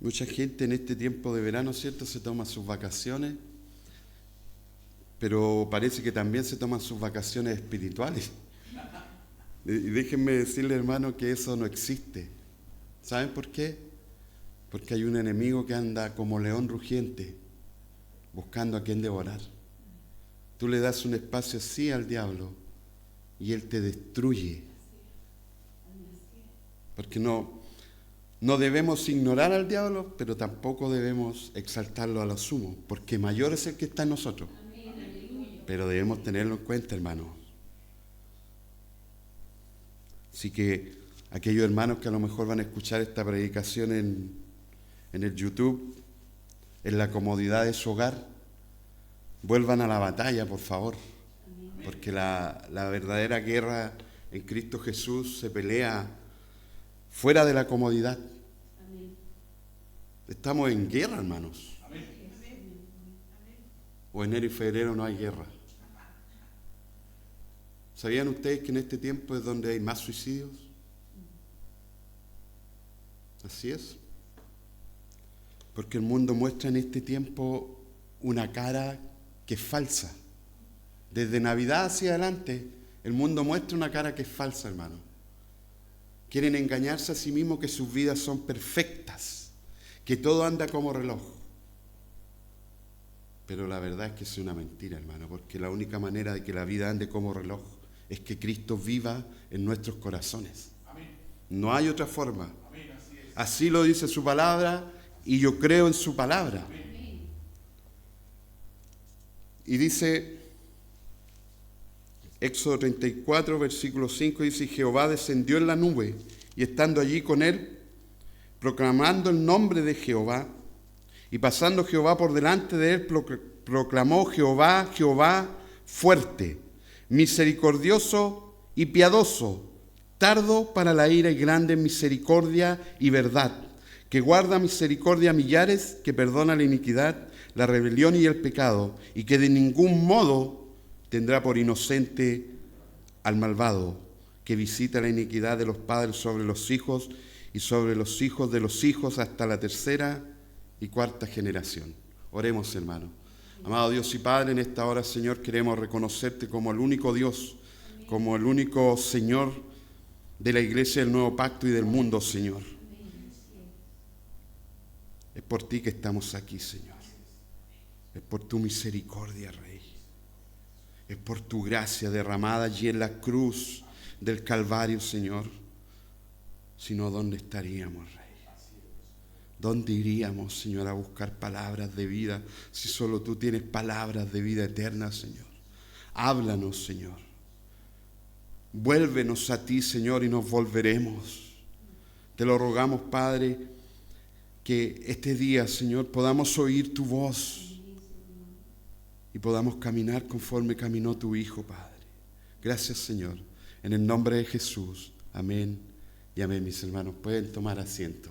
Mucha gente en este tiempo de verano, ¿cierto?, se toma sus vacaciones, pero parece que también se toman sus vacaciones espirituales. Y déjenme decirle, hermano, que eso no existe. ¿Saben por qué? Porque hay un enemigo que anda como león rugiente, buscando a quien devorar. Tú le das un espacio así al diablo y él te destruye. Porque no debemos ignorar al diablo, pero tampoco debemos exaltarlo a lo sumo, porque mayor es el que está en nosotros. Pero debemos tenerlo en cuenta, hermanos. Así que aquellos hermanos que a lo mejor van a escuchar esta predicación en el YouTube, en la comodidad de su hogar, vuelvan a la batalla, por favor. Porque la verdadera guerra en Cristo Jesús se pelea fuera de la comodidad. Estamos en guerra, hermanos. O enero y febrero no hay guerra. ¿Sabían ustedes que en este tiempo es donde hay más suicidios? Así es. Porque el mundo muestra en este tiempo una cara que es falsa. Desde Navidad hacia adelante, el mundo muestra una cara que es falsa, hermano. Quieren engañarse a sí mismos que sus vidas son perfectas, que todo anda como reloj. Pero la verdad es que es una mentira, hermano, porque la única manera de que la vida ande como reloj es que Cristo viva en nuestros corazones. Amén. No hay otra forma. Amén, así lo dice su palabra y yo creo en su palabra. Amén. Y dice Éxodo 34, versículo 5, dice: Jehová descendió en la nube y estando allí con él, proclamando el nombre de Jehová, y pasando Jehová por delante de él, proclamó: Jehová, Jehová, fuerte, misericordioso y piadoso, tardo para la ira y grande en misericordia y verdad, que guarda misericordia a millares, que perdona la iniquidad, la rebelión y el pecado, y que de ningún modo tendrá por inocente al malvado, que visita la iniquidad de los padres sobre los hijos y sobre los hijos de los hijos hasta la tercera y cuarta generación. Oremos, hermano. Amado Dios y Padre, en esta hora, Señor, queremos reconocerte como el único Dios, como el único Señor de la iglesia del Nuevo Pacto y del mundo, Señor. Es por ti que estamos aquí, Señor. Es por tu misericordia, Rey. Es por tu gracia derramada allí en la cruz del Calvario, Señor. Si no, ¿dónde estaríamos, Rey? ¿Dónde iríamos, Señor, a buscar palabras de vida si solo tú tienes palabras de vida eterna, Señor? Háblanos, Señor. Vuélvenos a ti, Señor, y nos volveremos. Te lo rogamos, Padre, que este día, Señor, podamos oír tu voz y podamos caminar conforme caminó tu Hijo, Padre. Gracias, Señor. En el nombre de Jesús. Amén y amén, mis hermanos. Pueden tomar asiento.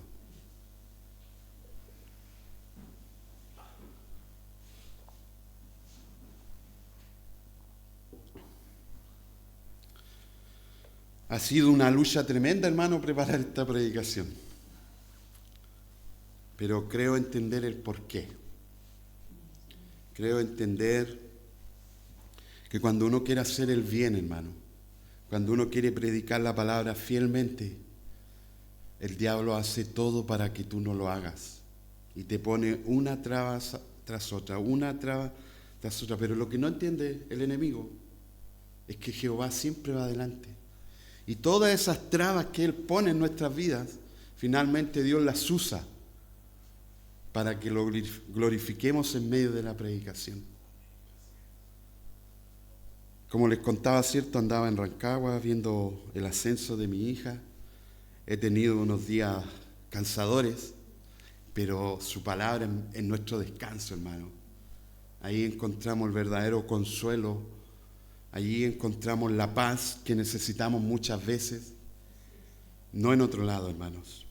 Ha sido una lucha tremenda, hermano, preparar esta predicación. Pero creo entender el porqué. Creo entender que cuando uno quiere hacer el bien, hermano, cuando uno quiere predicar la palabra fielmente, el diablo hace todo para que tú no lo hagas. Y te pone una traba tras otra, una traba tras otra. Pero lo que no entiende el enemigo es que Jehová siempre va adelante. Y todas esas trabas que Él pone en nuestras vidas, finalmente Dios las usa para que lo glorifiquemos en medio de la predicación. Como les contaba, cierto, andaba en Rancagua viendo el ascenso de mi hija. He tenido unos días cansadores, pero su palabra es nuestro descanso, hermano. Ahí encontramos el verdadero consuelo. Allí encontramos la paz que necesitamos muchas veces, no en otro lado, hermanos.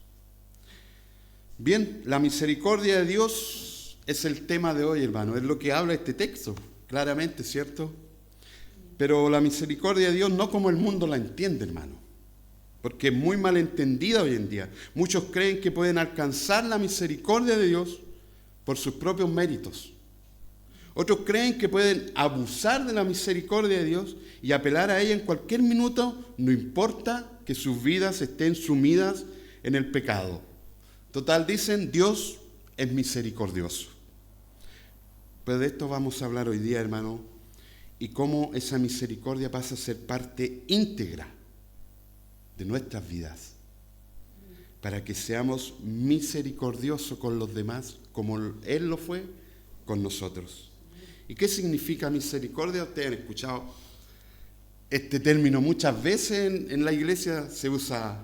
Bien, la misericordia de Dios es el tema de hoy, hermano. Es lo que habla este texto, claramente, ¿cierto? Pero la misericordia de Dios no como el mundo la entiende, hermano. porque es muy malentendida hoy en día. Muchos creen que pueden alcanzar la misericordia de Dios por sus propios méritos. Otros creen que pueden abusar de la misericordia de Dios y apelar a ella en cualquier minuto, no importa que sus vidas estén sumidas en el pecado. Total, dicen, Dios es misericordioso. Pero de esto vamos a hablar hoy día, hermano, y cómo esa misericordia pasa a ser parte íntegra de nuestras vidas, para que seamos misericordiosos con los demás, como Él lo fue con nosotros. ¿Y qué significa misericordia? Ustedes han escuchado este término muchas veces en la iglesia, se usa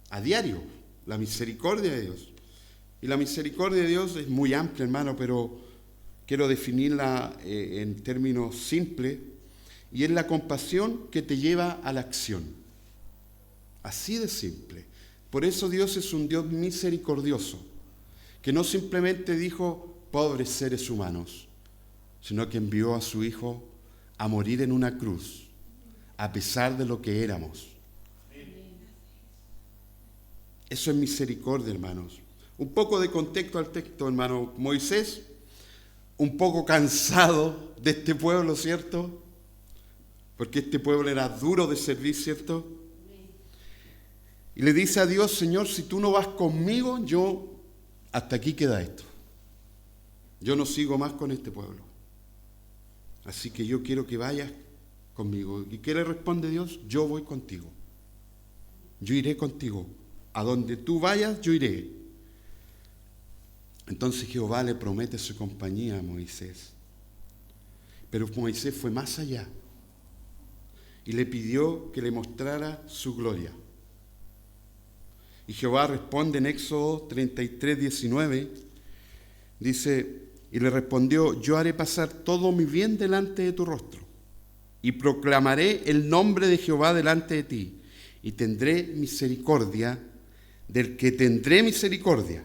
a diario, la misericordia de Dios. Y la misericordia de Dios es muy amplia, hermano, pero quiero definirla en términos simples, y es la compasión que te lleva a la acción. Así de simple. Por eso Dios es un Dios misericordioso, que no simplemente dijo, pobres seres humanos, sino que envió a su Hijo a morir en una cruz, a pesar de lo que éramos. Eso es misericordia, hermanos. Un poco de contexto al texto, hermano. Moisés, un poco cansado de este pueblo, ¿cierto? Porque este pueblo era duro de servir, ¿cierto? Y le dice a Dios, Señor, si tú no vas conmigo, yo, hasta aquí queda esto. Yo no sigo más con este pueblo. Así que yo quiero que vayas conmigo. ¿Y qué le responde Dios? Yo voy contigo. Yo iré contigo. A donde tú vayas, yo iré. Entonces Jehová le promete su compañía a Moisés. Pero Moisés fue más allá y le pidió que le mostrara su gloria. Y Jehová responde en Éxodo 33, 19, dice, y le respondió, yo haré pasar todo mi bien delante de tu rostro, y proclamaré el nombre de Jehová delante de ti, y tendré misericordia del que tendré misericordia,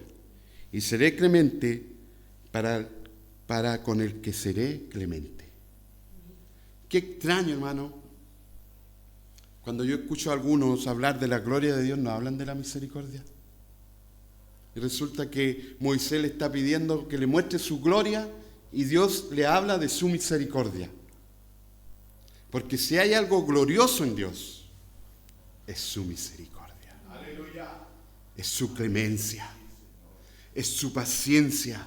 y seré clemente para con el que seré clemente. Qué extraño, hermano. Cuando yo escucho a algunos hablar de la gloria de Dios, no hablan de la misericordia. Y resulta que Moisés le está pidiendo que le muestre su gloria y Dios le habla de su misericordia. Porque si hay algo glorioso en Dios, es su misericordia. Aleluya. Es su clemencia. Es su paciencia.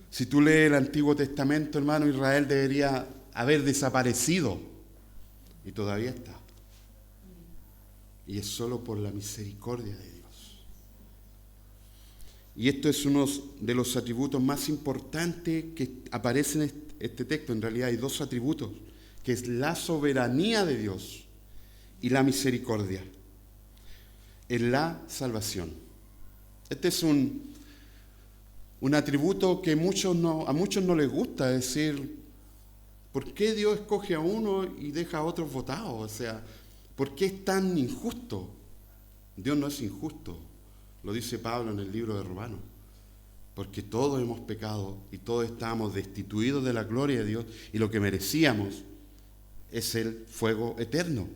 Si tú lees el Antiguo Testamento, hermano, Israel debería haber desaparecido. Y todavía está. Y es solo por la misericordia de Dios. Y esto es uno de los atributos más importantes que aparecen en este texto. En realidad hay dos atributos, que es la soberanía de Dios y la misericordia en la salvación. Este es un atributo que a muchos no les gusta, decir, ¿por qué Dios escoge a uno y deja a otros votados? O sea, ¿por qué es tan injusto? Dios no es injusto, lo dice Pablo en el libro de Romanos, porque todos hemos pecado y todos estamos destituidos de la gloria de Dios y lo que merecíamos es el fuego eterno.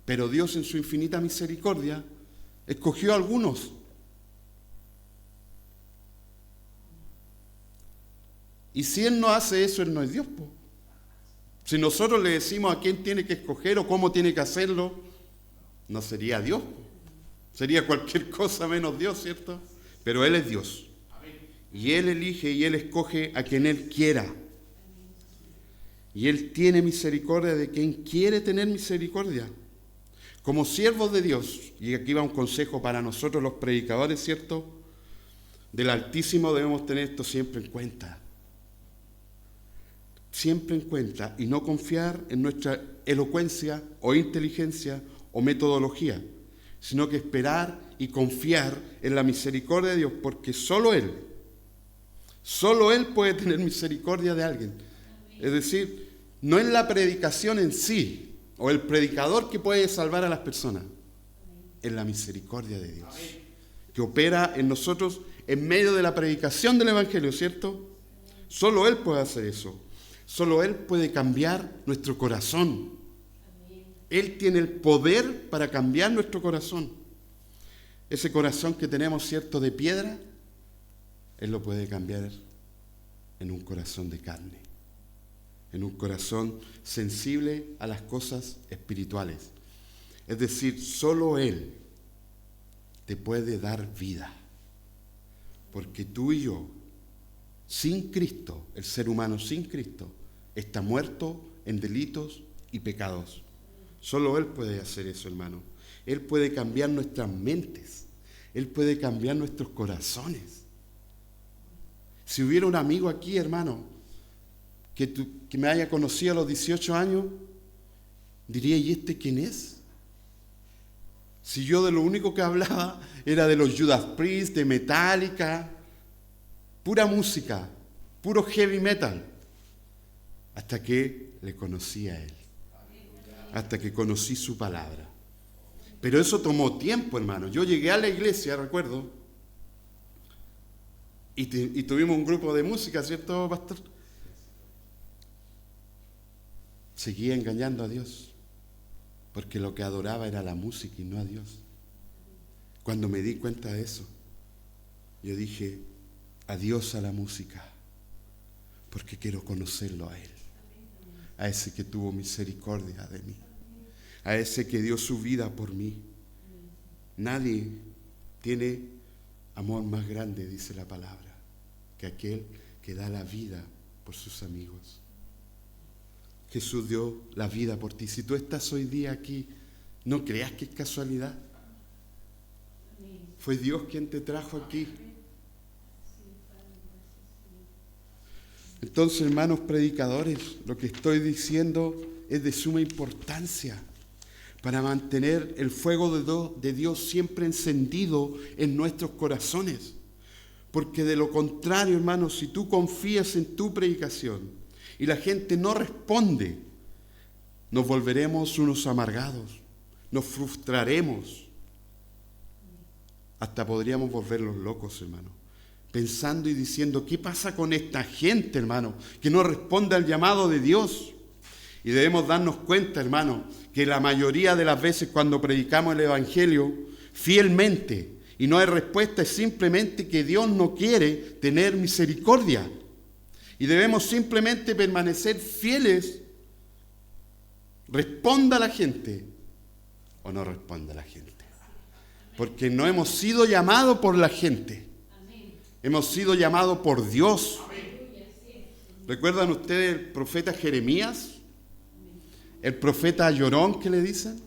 Pero Dios en su infinita misericordia escogió a algunos. Y si Él no hace eso, Él no es Dios, po. Si nosotros le decimos a quién tiene que escoger o cómo tiene que hacerlo, no sería Dios. Sería cualquier cosa menos Dios, ¿cierto? Pero Él es Dios. Y Él elige y Él escoge a quien Él quiera. Y Él tiene misericordia de quien quiere tener misericordia. Como siervos de Dios, y aquí va un consejo para nosotros los predicadores, ¿cierto? Del Altísimo debemos tener esto siempre en cuenta. Siempre en cuenta y no confiar en nuestra elocuencia o inteligencia o metodología, sino que esperar y confiar en la misericordia de Dios, porque solo Él puede tener misericordia de alguien. Es decir, no es la predicación en sí o el predicador que puede salvar a las personas, es la misericordia de Dios, que opera en nosotros en medio de la predicación del Evangelio, ¿cierto? Solo Él puede hacer eso. Solo Él puede cambiar nuestro corazón. Él tiene el poder para cambiar nuestro corazón. Ese corazón que tenemos, cierto, de piedra, Él lo puede cambiar en un corazón de carne, en un corazón sensible a las cosas espirituales. Es decir, solo Él te puede dar vida. Porque tú y yo, sin Cristo, el ser humano sin Cristo, está muerto en delitos y pecados. Solo Él puede hacer eso, hermano. Él puede cambiar nuestras mentes. Él puede cambiar nuestros corazones. Si hubiera un amigo aquí, hermano, que me haya conocido a los 18 años, diría, ¿y este quién es? Si yo de lo único que hablaba era de los Judas Priest, de Metallica, pura música, puro heavy metal, hasta que le conocí a Él, hasta que conocí su palabra. Pero eso tomó tiempo, hermano. Yo llegué a la iglesia, recuerdo, y tuvimos un grupo de música, ¿cierto, pastor? Seguía engañando a Dios, porque lo que adoraba era la música y no a Dios. Cuando me di cuenta de eso, yo dije, adiós a la música, porque quiero conocerlo a Él, a ese que tuvo misericordia de mí, a ese que dio su vida por mí. Nadie tiene amor más grande, dice la palabra, que aquel que da la vida por sus amigos. Jesús dio la vida por ti. Si tú estás hoy día aquí, no creas que es casualidad. Fue Dios quien te trajo aquí. Entonces, hermanos predicadores, lo que estoy diciendo es de suma importancia para mantener el fuego de Dios siempre encendido en nuestros corazones. Porque de lo contrario, hermanos, si tú confías en tu predicación y la gente no responde, nos volveremos unos amargados, nos frustraremos, hasta podríamos volverlos locos, hermano, pensando y diciendo, ¿qué pasa con esta gente, hermano, que no responde al llamado de Dios? Y debemos darnos cuenta, hermano, que la mayoría de las veces cuando predicamos el Evangelio fielmente y no hay respuesta, es simplemente que Dios no quiere tener misericordia. Y debemos simplemente permanecer fieles, responda la gente o no responda la gente. Porque no hemos sido llamados por la gente, hemos sido llamados por Dios. ¿Recuerdan ustedes el profeta Jeremías? El profeta llorón que le dicen.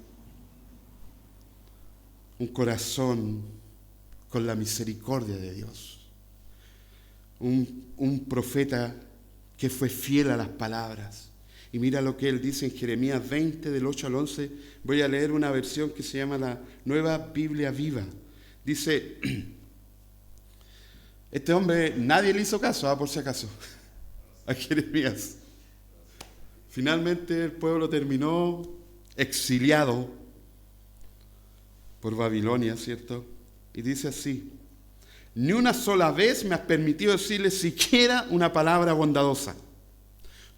Un corazón con la misericordia de Dios. Un profeta que fue fiel a las palabras. Y mira lo que él dice en Jeremías 20, del 8 al 11. Voy a leer una versión que se llama la Nueva Biblia Viva. Dice, este hombre, nadie le hizo caso, por si acaso, a Jeremías. Finalmente el pueblo terminó exiliado por Babilonia, ¿cierto? Y dice así, ni una sola vez me has permitido decirles siquiera una palabra bondadosa.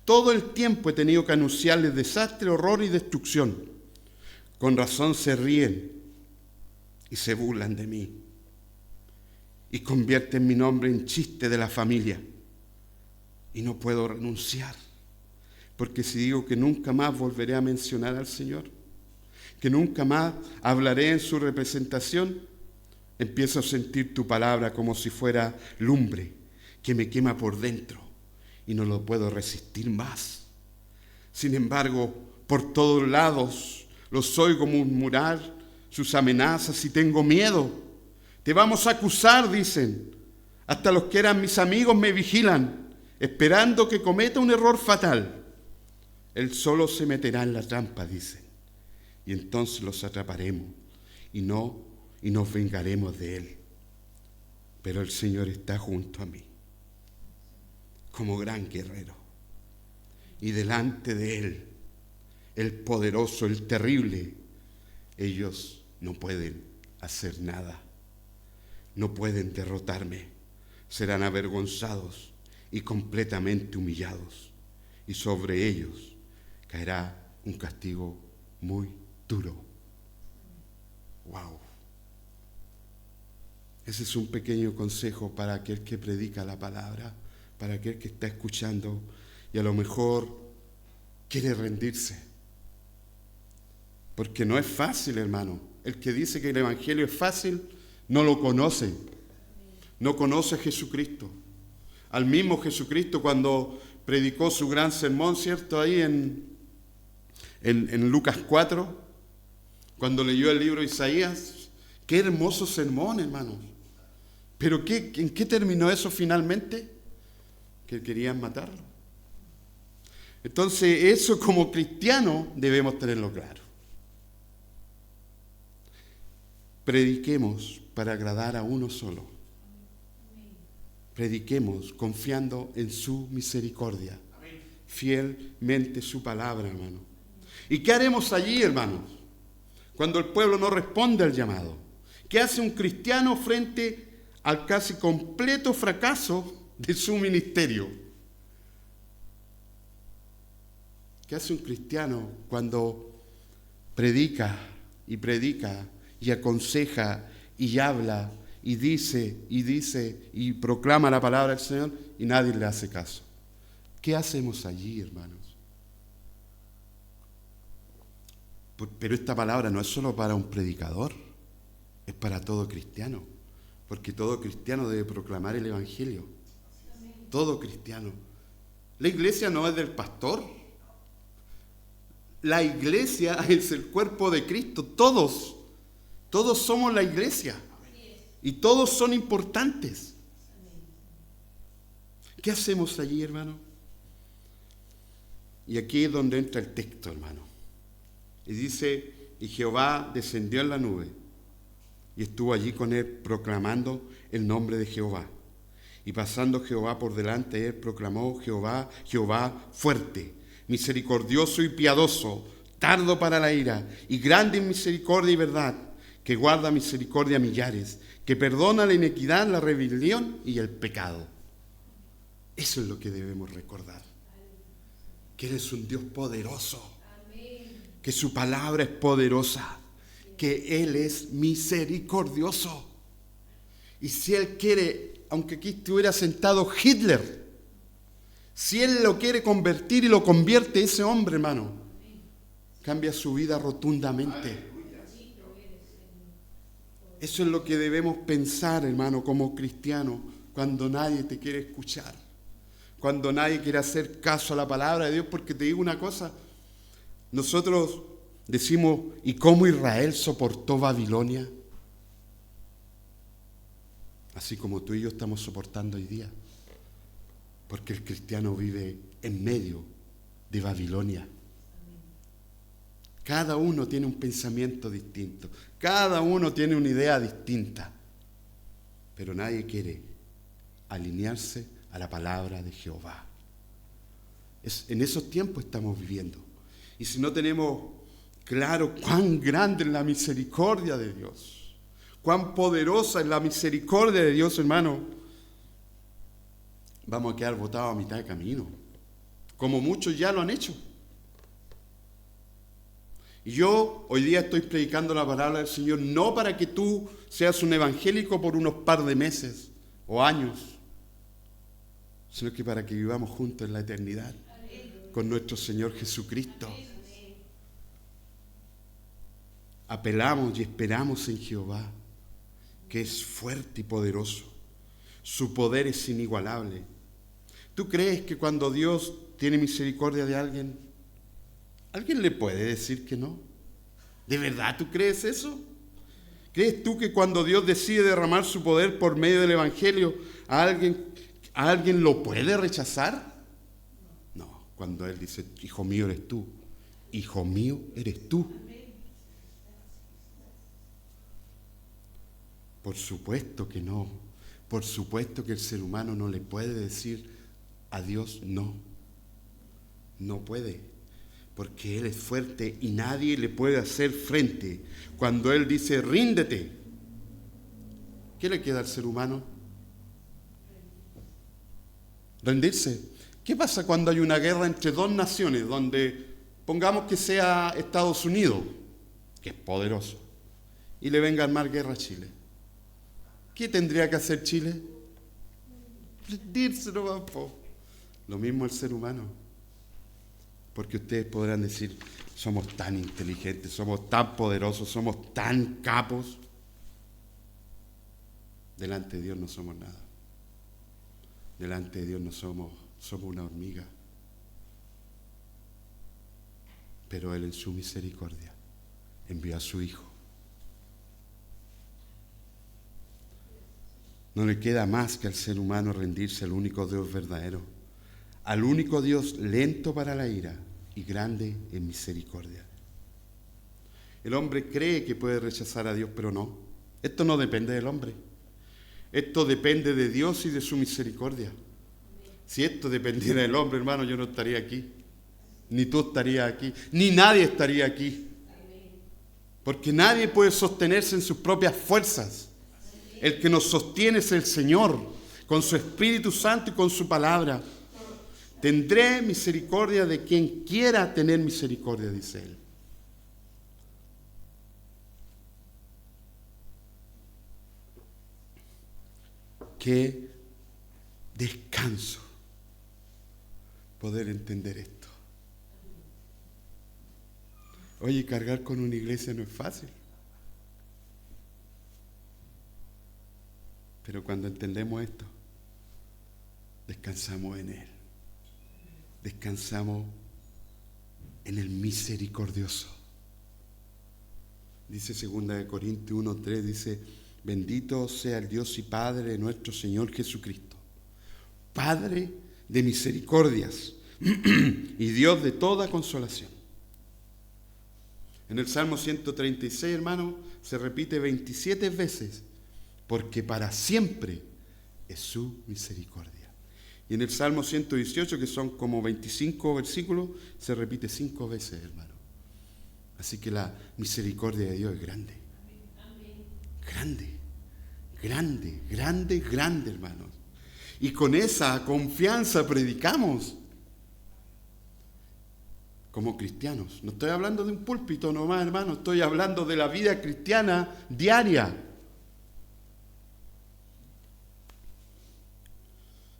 Todo el tiempo he tenido que anunciarles desastre, horror y destrucción. Con razón se ríen y se burlan de mí y convierten mi nombre en chiste de la familia. Y no puedo renunciar, porque si digo que nunca más volveré a mencionar al Señor, que nunca más hablaré en su representación, empiezo a sentir tu palabra como si fuera lumbre que me quema por dentro y no lo puedo resistir más. Sin embargo, por todos lados los oigo murmurar sus amenazas y tengo miedo. Te vamos a acusar, dicen. Hasta los que eran mis amigos me vigilan, esperando que cometa un error fatal. Él solo se meterá en la trampa, dicen, y entonces los atraparemos y nos vengaremos de él. Pero el Señor está junto a mí, como gran guerrero, y delante de él, el poderoso, el terrible, ellos no pueden hacer nada, no pueden derrotarme, serán avergonzados y completamente humillados, y sobre ellos caerá un castigo muy duro. Wow. Ese es un pequeño consejo para aquel que predica la palabra, para aquel que está escuchando y a lo mejor quiere rendirse. Porque no es fácil, hermano. El que dice que el Evangelio es fácil, no lo conoce. No conoce a Jesucristo. Al mismo Jesucristo cuando predicó su gran sermón, ¿cierto? Ahí en Lucas 4, cuando leyó el libro de Isaías. Qué hermoso sermón, hermanos. Pero ¿en qué terminó eso finalmente? Que querían matarlo. Entonces, eso como cristianos debemos tenerlo claro. Prediquemos para agradar a uno solo. Prediquemos confiando en su misericordia. Fielmente su palabra, hermano. ¿Y qué haremos allí, hermanos? Cuando el pueblo no responde al llamado. ¿Qué hace un cristiano frente al casi completo fracaso de su ministerio? ¿Qué hace un cristiano cuando predica y aconseja y habla y dice y proclama la palabra del Señor y nadie le hace caso? ¿Qué hacemos allí, hermanos? Pero esta palabra no es solo para un predicador, es para todo cristiano, porque todo cristiano debe proclamar el Evangelio. Todo cristiano. La iglesia no es del pastor. La iglesia es el cuerpo de Cristo. Todos somos la iglesia. Y todos son importantes. ¿Qué hacemos allí, hermano? Y aquí es donde entra el texto, hermano. Y dice, y Jehová descendió en la nube y estuvo allí con él proclamando el nombre de Jehová. Y pasando Jehová por delante de él, proclamó Jehová, Jehová fuerte, misericordioso y piadoso, tardo para la ira, y grande en misericordia y verdad, que guarda misericordia a millares, que perdona la iniquidad, la rebelión y el pecado. Eso es lo que debemos recordar. Que Él es un Dios poderoso, que su palabra es poderosa, que Él es misericordioso. Y si Él quiere, aunque aquí estuviera sentado Hitler, si Él lo quiere convertir y lo convierte, ese hombre, hermano, cambia su vida rotundamente. Eso es lo que debemos pensar, hermano, como cristianos, cuando nadie te quiere escuchar, cuando nadie quiere hacer caso a la palabra de Dios, porque te digo una cosa, nosotros decimos, ¿y cómo Israel soportó Babilonia? Así como tú y yo estamos soportando hoy día, porque el cristiano vive en medio de Babilonia. Cada uno tiene un pensamiento distinto, cada uno tiene una idea distinta, pero nadie quiere alinearse a la palabra de Jehová. En esos tiempos estamos viviendo. Y si no tenemos claro cuán grande es la misericordia de Dios, cuán poderosa es la misericordia de Dios, hermano, vamos a quedar botados a mitad de camino, como muchos ya lo han hecho. Y yo hoy día estoy predicando la palabra del Señor no para que tú seas un evangélico por unos par de meses o años, sino que para que vivamos juntos en la eternidad con nuestro Señor Jesucristo. Apelamos y esperamos en Jehová, que es fuerte y poderoso. Su poder es inigualable. ¿Tú crees que cuando Dios tiene misericordia de alguien, alguien le puede decir que no? ¿De verdad tú crees eso? ¿Crees tú que cuando Dios decide derramar su poder por medio del Evangelio, a alguien lo puede rechazar? No, cuando Él dice, hijo mío eres tú, hijo mío eres tú. Por supuesto que no. Por supuesto que el ser humano no le puede decir a Dios no. No puede. Porque Él es fuerte y nadie le puede hacer frente. Cuando Él dice, ríndete, ¿qué le queda al ser humano? Rendirse. ¿Qué pasa cuando hay una guerra entre dos naciones donde Pongamos que sea Estados Unidos, que es poderoso, y le venga a armar guerra a Chile. ¿Qué tendría que hacer Chile? Rendirse nomás, po. Lo mismo el ser humano. Porque ustedes podrán decir, somos tan inteligentes, somos tan poderosos, somos tan capos. Delante de Dios no somos nada. Delante de Dios no somos una hormiga. Pero Él en su misericordia envió a su Hijo. No le queda más que al ser humano rendirse al único Dios verdadero, al único Dios lento para la ira y grande en misericordia. El hombre cree que puede rechazar a Dios, pero no. Esto no depende del hombre. Esto depende de Dios y de su misericordia. Si esto dependiera del hombre, hermano, yo no estaría aquí. Ni tú estarías aquí. Ni nadie estaría aquí. Porque nadie puede sostenerse en sus propias fuerzas. El que nos sostiene es el Señor, con su Espíritu Santo y con su palabra. Tendré misericordia de quien quiera tener misericordia, dice Él. Qué descanso poder entender esto. Oye, cargar con una iglesia no es fácil. Pero cuando entendemos esto, descansamos en Él. Descansamos en el misericordioso. Dice 2 Corintios 1:3, dice, bendito sea el Dios y Padre de nuestro Señor Jesucristo, Padre de misericordias y Dios de toda consolación. En el Salmo 136, hermano, se repite 27 veces, porque para siempre es su misericordia. Y en el Salmo 118, que son como 25 versículos, se repite 5 veces, hermano. Así que la misericordia de Dios es grande. Grande, grande, grande, grande, hermanos. Y con esa confianza predicamos como cristianos. No estoy hablando de un púlpito nomás, hermano. Estoy hablando de la vida cristiana diaria.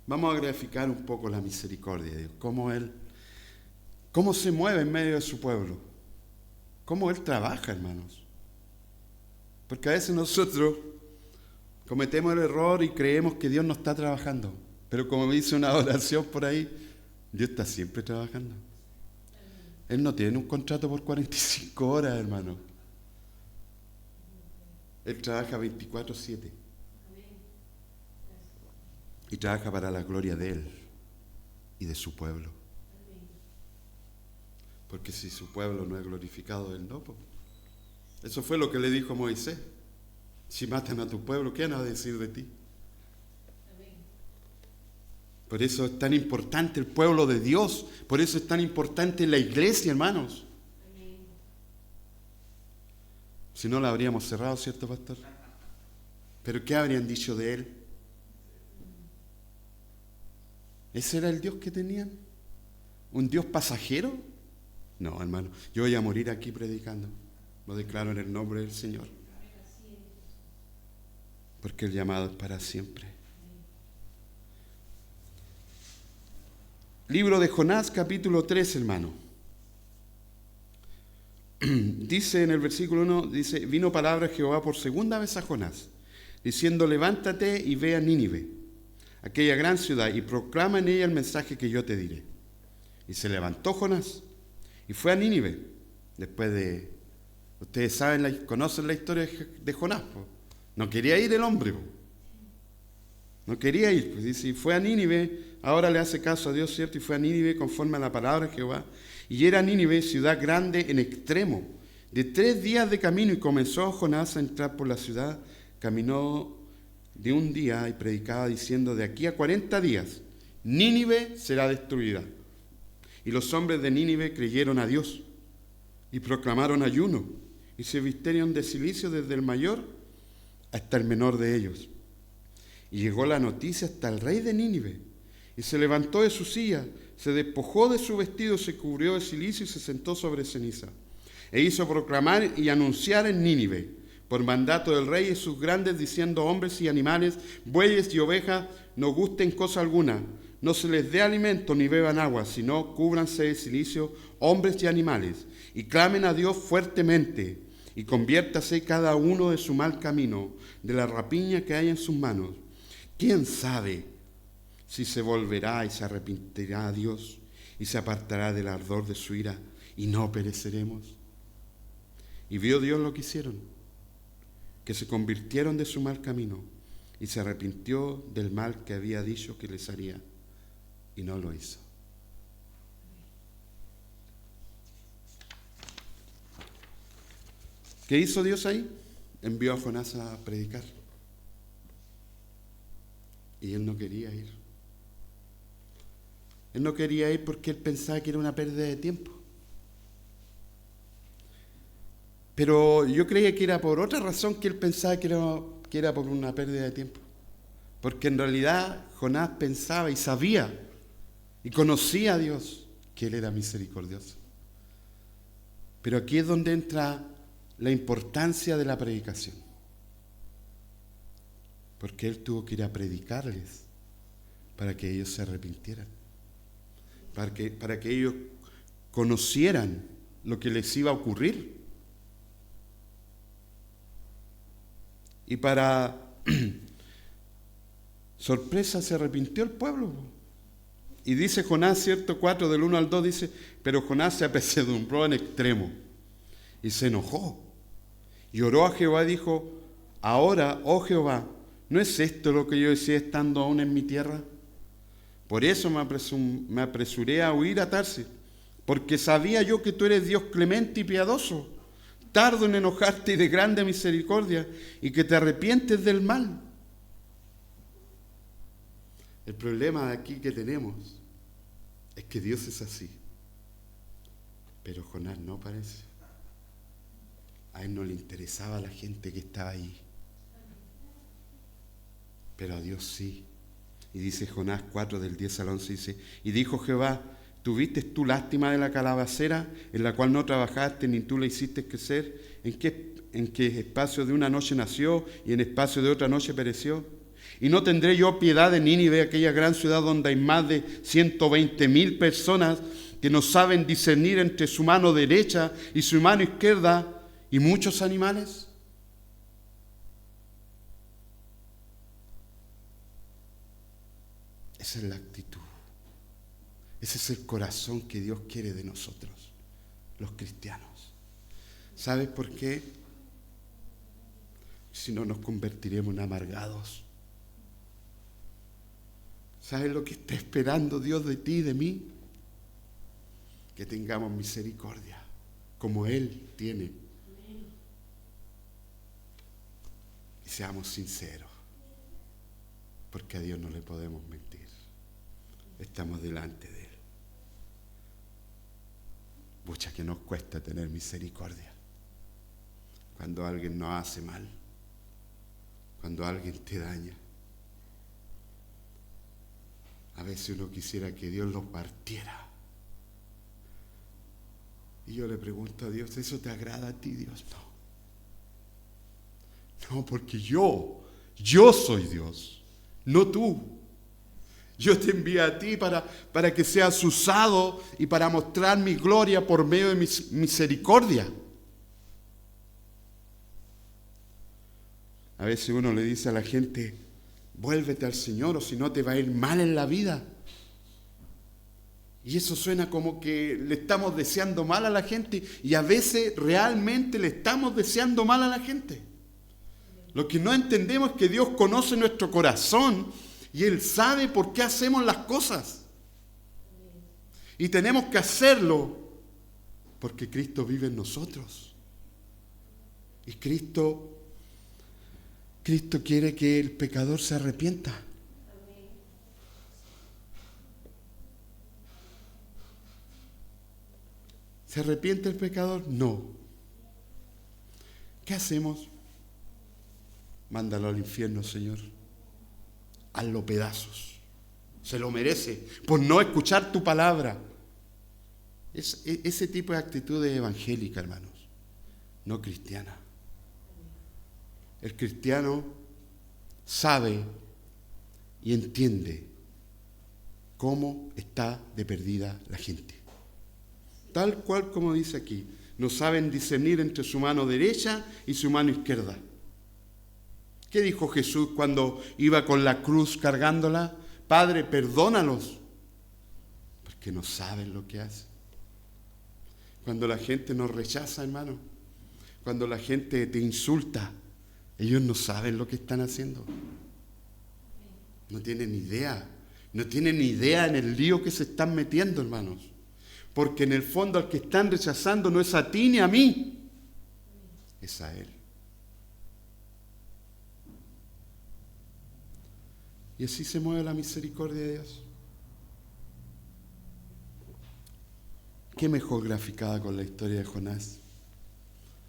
Vamos a graficar un poco la misericordia de Dios. Cómo se mueve en medio de su pueblo. Cómo Él trabaja, hermanos. Porque a veces nosotros cometemos el error y creemos que Dios no está trabajando. Pero como me dice una oración por ahí, Dios está siempre trabajando. Él no tiene un contrato por 45 horas, hermano. Él trabaja 24/7. Y trabaja para la gloria de Él y de su pueblo. Porque si su pueblo no es glorificado, Él no. Eso fue lo que le dijo Moisés. Si matan a tu pueblo, ¿qué van a decir de ti? Por eso es tan importante el pueblo de Dios. Por eso es tan importante la iglesia, hermanos. Si no, la habríamos cerrado, ¿cierto, pastor? ¿Pero qué habrían dicho de Él? ¿Ese era el Dios que tenían? ¿Un Dios pasajero? No, hermano, yo voy a morir aquí predicando. Lo declaro en el nombre del Señor. Porque el llamado es para siempre. Libro de Jonás, capítulo 3, hermano. Dice en el versículo 1, dice, vino palabra de Jehová por segunda vez a Jonás, diciendo, levántate y ve a Nínive, aquella gran ciudad, y proclama en ella el mensaje que yo te diré. Y se levantó Jonás y fue a Nínive. Después de, ustedes saben, conocen la historia de Jonás. No quería ir el hombre. No quería ir. Pues dice, y fue a Nínive, ahora le hace caso a Dios, ¿cierto? Y fue a Nínive conforme a la palabra de Jehová. Y era Nínive ciudad grande en extremo, de 3 días de camino, y comenzó Jonás a entrar por la ciudad, caminó de un día y predicaba diciendo, de aquí a 40 días, Nínive será destruida. Y los hombres de Nínive creyeron a Dios y proclamaron ayuno y se vistieron de cilicio desde el mayor hasta el menor de ellos. Y llegó la noticia hasta el rey de Nínive y se levantó de su silla, se despojó de su vestido, se cubrió de cilicio y se sentó sobre ceniza. E hizo proclamar y anunciar en Nínive, por mandato del rey y sus grandes, diciendo: hombres y animales, bueyes y ovejas, no gusten cosa alguna, no se les dé alimento ni beban agua, sino cúbranse de cilicio hombres y animales, y clamen a Dios fuertemente, y conviértase cada uno de su mal camino, de la rapiña que hay en sus manos. ¿Quién sabe si se volverá y se arrepentirá a Dios y se apartará del ardor de su ira y no pereceremos? Y vio Dios lo que hicieron, que se convirtieron de su mal camino y se arrepintió del mal que había dicho que les haría y no lo hizo. ¿Qué hizo Dios ahí? Envió a Jonás a predicar. Y él no quería ir. Él no quería ir porque él pensaba que era una pérdida de tiempo. Pero yo creía que era por otra razón que él pensaba que era por una pérdida de tiempo. Porque en realidad Jonás pensaba y sabía y conocía a Dios, que Él era misericordioso. Pero aquí es donde entra la importancia de la predicación. Porque Él tuvo que ir a predicarles para que ellos se arrepintieran. Para que ellos conocieran lo que les iba a ocurrir. Y para sorpresa se arrepintió el pueblo. Y dice Jonás, cierto, 4 del 1 al 2, dice: pero Jonás se apesadumbró en extremo y se enojó. Y oró a Jehová y dijo: ahora, oh Jehová, ¿no es esto lo que yo decía estando aún en mi tierra? Por eso me apresuré a huir a Tarsis, porque sabía yo que tú eres Dios clemente y piadoso, tardo en enojarte y de grande misericordia, y que te arrepientes del mal. El problema de aquí que tenemos es que Dios es así. Pero Jonás no parece. A él no le interesaba la gente que estaba ahí. Pero a Dios sí. Y dice Jonás 4 del 10 al 11, dice: y dijo Jehová: ¿tuviste tú lástima de la calabacera en la cual no trabajaste ni tú la hiciste crecer? ¿En qué espacio de una noche nació y en espacio de otra noche pereció? ¿Y no tendré yo piedad de Nínive, aquella gran ciudad donde hay más de 120,000 personas que no saben discernir entre su mano derecha y su mano izquierda, y muchos animales? Esa es la actitud. Ese es el corazón que Dios quiere de nosotros, los cristianos. ¿Sabes por qué? Si no, nos convertiremos en amargados. ¿Sabes lo que está esperando Dios de ti y de mí? Que tengamos misericordia, como Él tiene. Y seamos sinceros, porque a Dios no le podemos mentir. Estamos delante de Él. Mucha que nos cuesta tener misericordia. Cuando alguien nos hace mal, cuando alguien te daña. A veces uno quisiera que Dios los partiera. Y yo le pregunto a Dios: ¿eso te agrada a ti, Dios? No. No, porque yo soy Dios, no tú. Yo te envío a ti para que seas usado y para mostrar mi gloria por medio de mi misericordia. A veces uno le dice a la gente: vuélvete al Señor o si no te va a ir mal en la vida. Y eso suena como que le estamos deseando mal a la gente, y a veces realmente le estamos deseando mal a la gente. Lo que no entendemos es que Dios conoce nuestro corazón y Él sabe por qué hacemos las cosas. Y tenemos que hacerlo porque Cristo vive en nosotros. Y Cristo quiere que el pecador se arrepienta. ¿Se arrepiente el pecador? No. ¿Qué hacemos? Mándalo al infierno, Señor. Hazlo pedazos. Se lo merece por no escuchar tu palabra. Ese tipo de actitud es evangélica, hermanos, no cristiana. El cristiano sabe y entiende cómo está de perdida la gente. Tal cual como dice aquí, no saben discernir entre su mano derecha y su mano izquierda. ¿Qué dijo Jesús cuando iba con la cruz cargándola? Padre, perdónalos, porque no saben lo que hacen. Cuando la gente nos rechaza, hermano, cuando la gente te insulta, ellos no saben lo que están haciendo. No tienen idea. No tienen idea en el lío que se están metiendo, hermanos. Porque en el fondo al que están rechazando no es a ti ni a mí, es a Él. Y así se mueve la misericordia de Dios. Qué mejor graficada con la historia de Jonás.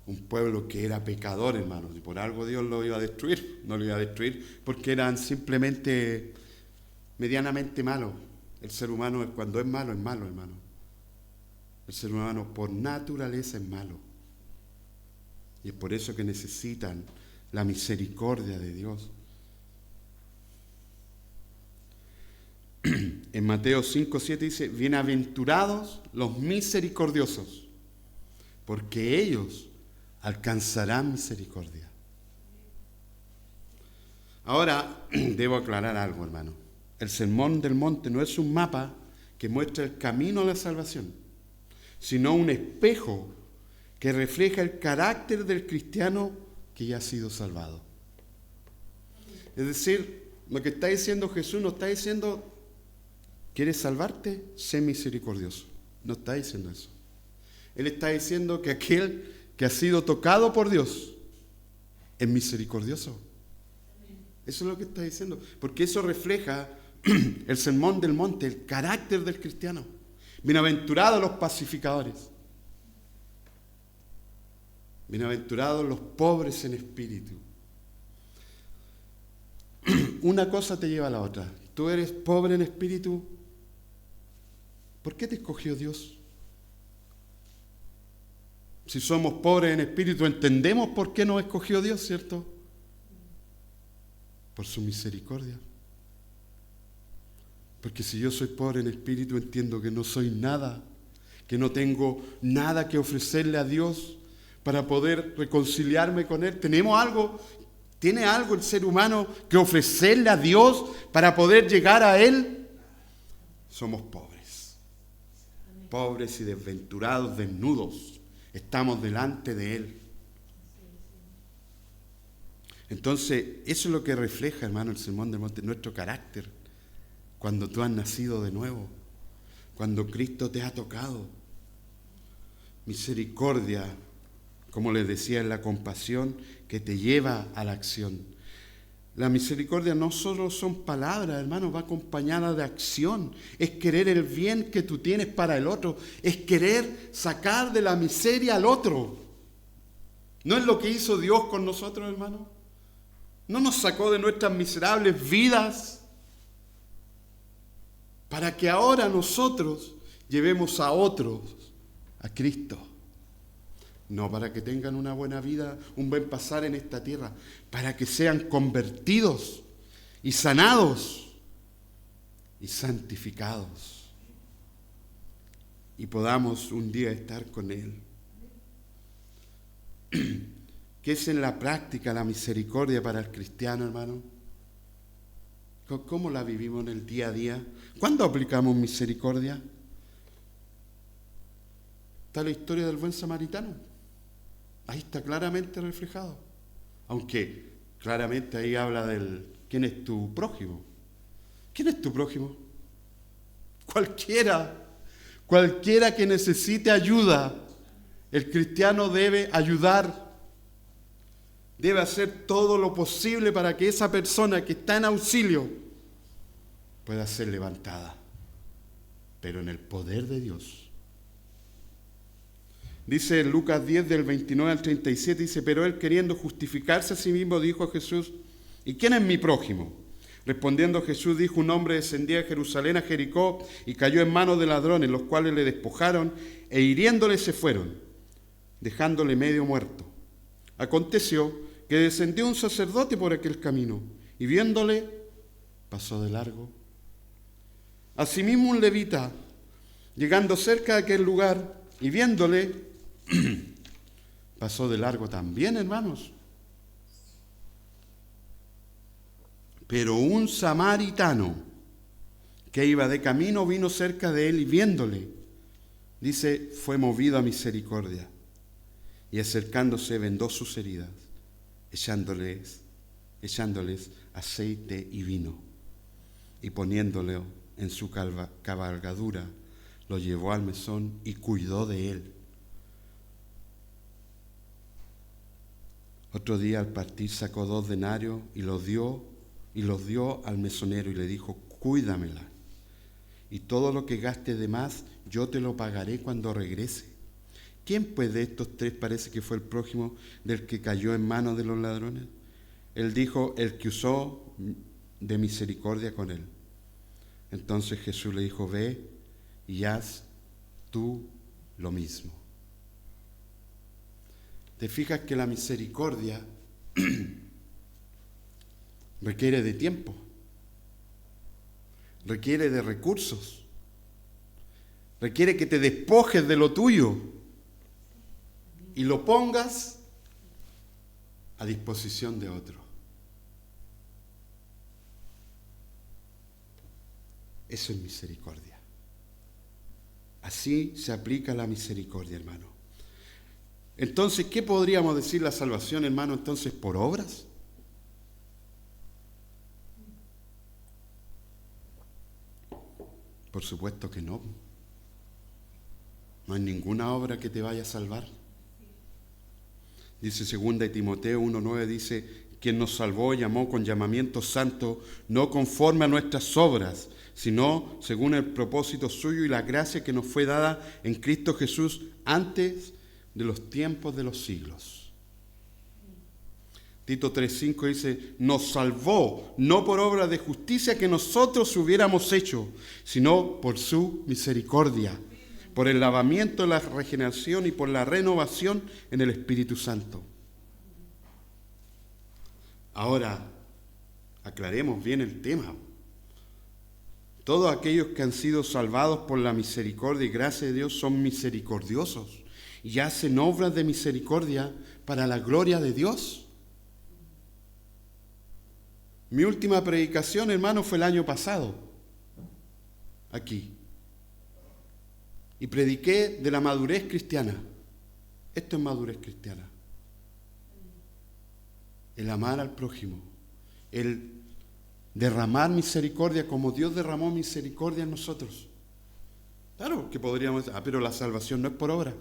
Un pueblo que era pecador, hermanos, y por algo Dios lo iba a destruir. No lo iba a destruir porque eran simplemente medianamente malos. El ser humano, cuando es malo, hermano. El ser humano por naturaleza es malo. Y es por eso que necesitan la misericordia de Dios. En Mateo 5:7 dice, bienaventurados los misericordiosos, porque ellos alcanzarán misericordia. Ahora, debo aclarar algo, hermano. El Sermón del Monte no es un mapa que muestra el camino a la salvación, sino un espejo que refleja el carácter del cristiano que ya ha sido salvado. Es decir, lo que está diciendo Jesús no está diciendo, ¿quieres salvarte? Sé misericordioso. No está diciendo eso. Él está diciendo que aquel que ha sido tocado por Dios es misericordioso. Eso es lo que está diciendo. Porque eso refleja el Sermón del Monte, el carácter del cristiano. Bienaventurados los pacificadores. Bienaventurados los pobres en espíritu. Una cosa te lleva a la otra. Tú eres pobre en espíritu. ¿Por qué te escogió Dios? Si somos pobres en espíritu, entendemos por qué nos escogió Dios, ¿cierto? Por su misericordia. Porque si yo soy pobre en espíritu, entiendo que no soy nada, que no tengo nada que ofrecerle a Dios para poder reconciliarme con Él. ¿Tiene algo el ser humano que ofrecerle a Dios para poder llegar a Él? Somos pobres. Pobres y desventurados, desnudos. Estamos delante de Él. Entonces, eso es lo que refleja, hermano, el Sermón del Monte, nuestro carácter. Cuando tú has nacido de nuevo, cuando Cristo te ha tocado. Misericordia, como les decía, es la compasión que te lleva a la acción. La misericordia no solo son palabras, hermano, va acompañada de acción. Es querer el bien que tú tienes para el otro. Es querer sacar de la miseria al otro. ¿No es lo que hizo Dios con nosotros, hermano? ¿No nos sacó de nuestras miserables vidas para que ahora nosotros llevemos a otros a Cristo? No para que tengan una buena vida, un buen pasar en esta tierra, para que sean convertidos y sanados y santificados y podamos un día estar con Él. ¿Qué es en la práctica la misericordia para el cristiano, hermano? ¿Cómo la vivimos en el día a día? ¿Cuándo aplicamos misericordia? Está la historia del buen samaritano. Ahí está claramente reflejado. Aunque claramente ahí habla del quién es tu prójimo. ¿Quién es tu prójimo? Cualquiera que necesite ayuda. El cristiano debe ayudar. Debe hacer todo lo posible para que esa persona que está en auxilio pueda ser levantada. Pero en el poder de Dios. Dice Lucas 10 del 29 al 37, dice, pero él queriendo justificarse a sí mismo dijo a Jesús, ¿y quién es mi prójimo? Respondiendo Jesús dijo: un hombre descendía de Jerusalén a Jericó y cayó en manos de ladrones, los cuales le despojaron e hiriéndole se fueron, dejándole medio muerto. Aconteció que descendió un sacerdote por aquel camino y viéndole pasó de largo. Asimismo un levita, llegando cerca de aquel lugar y viéndole, pasó de largo también, hermanos. Pero un samaritano que iba de camino vino cerca de él y viéndole, dice, fue movido a misericordia. Y acercándose vendó sus heridas, echándoles aceite y vino. Y poniéndole en su cabalgadura, lo llevó al mesón y cuidó de él. Otro día al partir sacó 2 denarios y los dio al mesonero y le dijo: cuídamela, y todo lo que gaste de más yo te lo pagaré cuando regrese. ¿Quién pues de estos 3 parece que fue el prójimo del que cayó en manos de los ladrones? Él dijo: el que usó de misericordia con él. Entonces Jesús le dijo: ve y haz tú lo mismo. ¿Te fijas que la misericordia requiere de tiempo, requiere de recursos, requiere que te despojes de lo tuyo y lo pongas a disposición de otro? Eso es misericordia. Así se aplica la misericordia, hermano. Entonces, ¿qué podríamos decir la salvación, hermano? Entonces, ¿por obras? Por supuesto que no. No hay ninguna obra que te vaya a salvar. Dice 2 Timoteo 1:9, dice: quien nos salvó y llamó con llamamiento santo, no conforme a nuestras obras, sino según el propósito suyo y la gracia que nos fue dada en Cristo Jesús antes de los tiempos de los siglos. Tito 3:5 dice: nos salvó no por obra de justicia que nosotros hubiéramos hecho, sino por su misericordia, por el lavamiento, la regeneración y por la renovación en el Espíritu Santo. Ahora, aclaremos bien el tema. Todos aquellos que han sido salvados por la misericordia y gracia de Dios son misericordiosos y hacen obras de misericordia para la gloria de Dios. Mi última predicación, hermano, fue el año pasado, aquí. Y prediqué de la madurez cristiana. Esto es madurez cristiana. El amar al prójimo, el derramar misericordia como Dios derramó misericordia en nosotros. Claro que podríamos decir: pero la salvación no es por obra.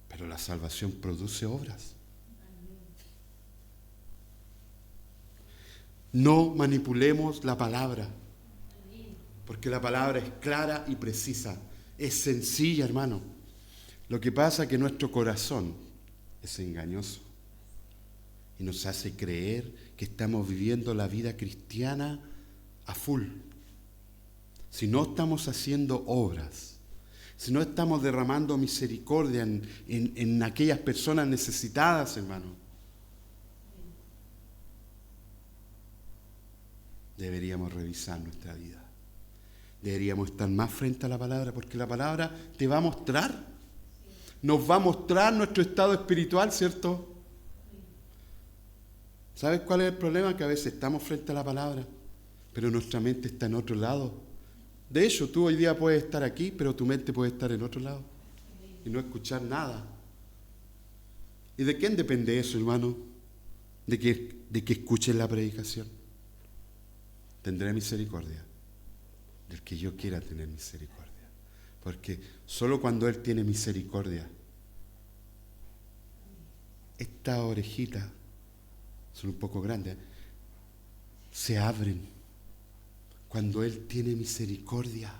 Pero la salvación produce obras. No manipulemos la palabra, porque la palabra es clara y precisa, es sencilla, hermano. Lo que pasa es que nuestro corazón es engañoso y nos hace creer que estamos viviendo la vida cristiana a full. Si no estamos haciendo obras, si no estamos derramando misericordia en aquellas personas necesitadas, hermano, deberíamos revisar nuestra vida. Deberíamos estar más frente a la palabra, porque la palabra te va a mostrar, nos va a mostrar nuestro estado espiritual, ¿cierto? ¿Sabes cuál es el problema? Que a veces estamos frente a la palabra, pero nuestra mente está en otro lado. De hecho, tú hoy día puedes estar aquí, pero tu mente puede estar en otro lado y no escuchar nada. ¿Y de quién depende eso, hermano? De que escuches la predicación. Tendré misericordia del que yo quiera tener misericordia. Porque solo cuando Él tiene misericordia, estas orejitas son un poco grandes, se abren. Cuando Él tiene misericordia,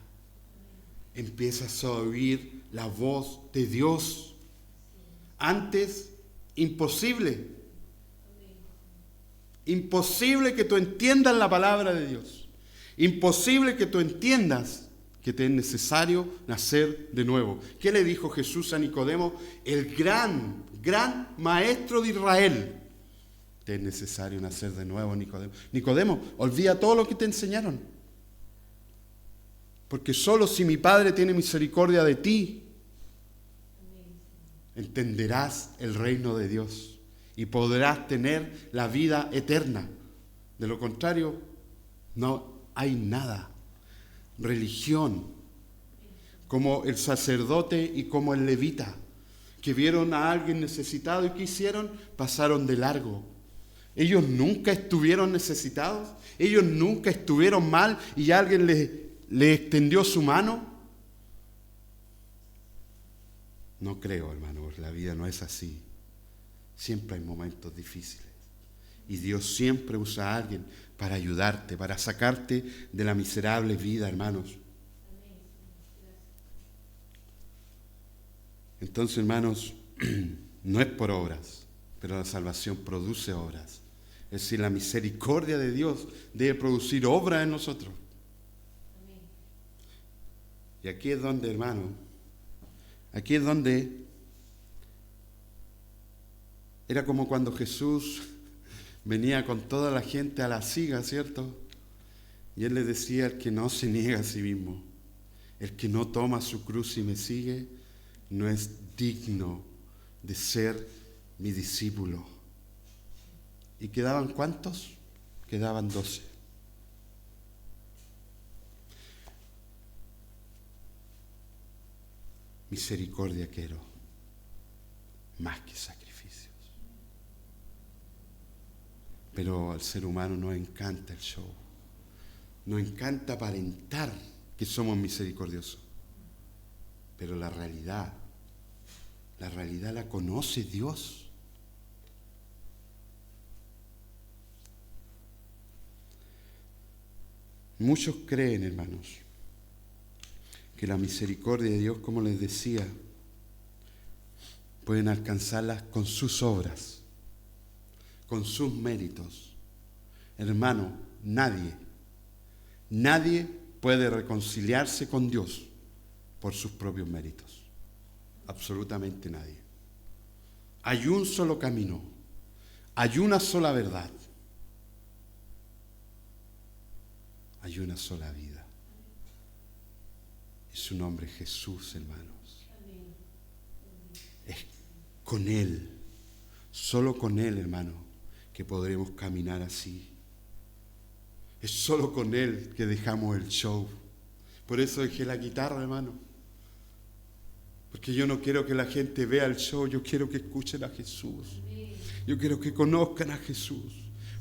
empiezas a oír la voz de Dios. Antes, imposible. Imposible que tú entiendas la palabra de Dios. Imposible que tú entiendas que te es necesario nacer de nuevo. ¿Qué le dijo Jesús a Nicodemo? El gran maestro de Israel. Te es necesario nacer de nuevo, Nicodemo. Nicodemo, olvida todo lo que te enseñaron. Porque solo si mi Padre tiene misericordia de ti, entenderás el reino de Dios y podrás tener la vida eterna. De lo contrario, no hay nada. Religión, como el sacerdote y como el levita, que vieron a alguien necesitado y ¿qué hicieron? Pasaron de largo. Ellos nunca estuvieron necesitados, ellos nunca estuvieron mal y alguien les extendió su mano. No creo, hermano, la vida no es así. Siempre hay momentos difíciles. Y Dios siempre usa a alguien para ayudarte, para sacarte de la miserable vida, hermanos. Entonces, hermanos, no es por obras, pero la salvación produce obras. Es decir, la misericordia de Dios debe producir obras en nosotros. Y aquí es donde, hermano, aquí es donde era como cuando Jesús venía con toda la gente a la siga, ¿cierto? Y Él le decía, el que no se niega a sí mismo, el que no toma su cruz y me sigue, no es digno de ser mi discípulo. ¿Y quedaban cuántos? Quedaban 12. Misericordia quiero, más que sacrificios. Pero al ser humano nos encanta el show. Nos encanta aparentar que somos misericordiosos. Pero la realidad la conoce Dios. Muchos creen, hermanos, que la misericordia de Dios, como les decía, pueden alcanzarlas con sus obras, con sus méritos. Hermano, nadie puede reconciliarse con Dios por sus propios méritos. Absolutamente nadie. Hay un solo camino, hay una sola verdad, hay una sola vida. Y su nombre es Jesús, hermanos. Es con Él, solo con Él, hermano, que podremos caminar así. Es solo con Él que dejamos el show. Por eso dejé la guitarra, hermano. Porque yo no quiero que la gente vea el show, yo quiero que escuchen a Jesús. Yo quiero que conozcan a Jesús.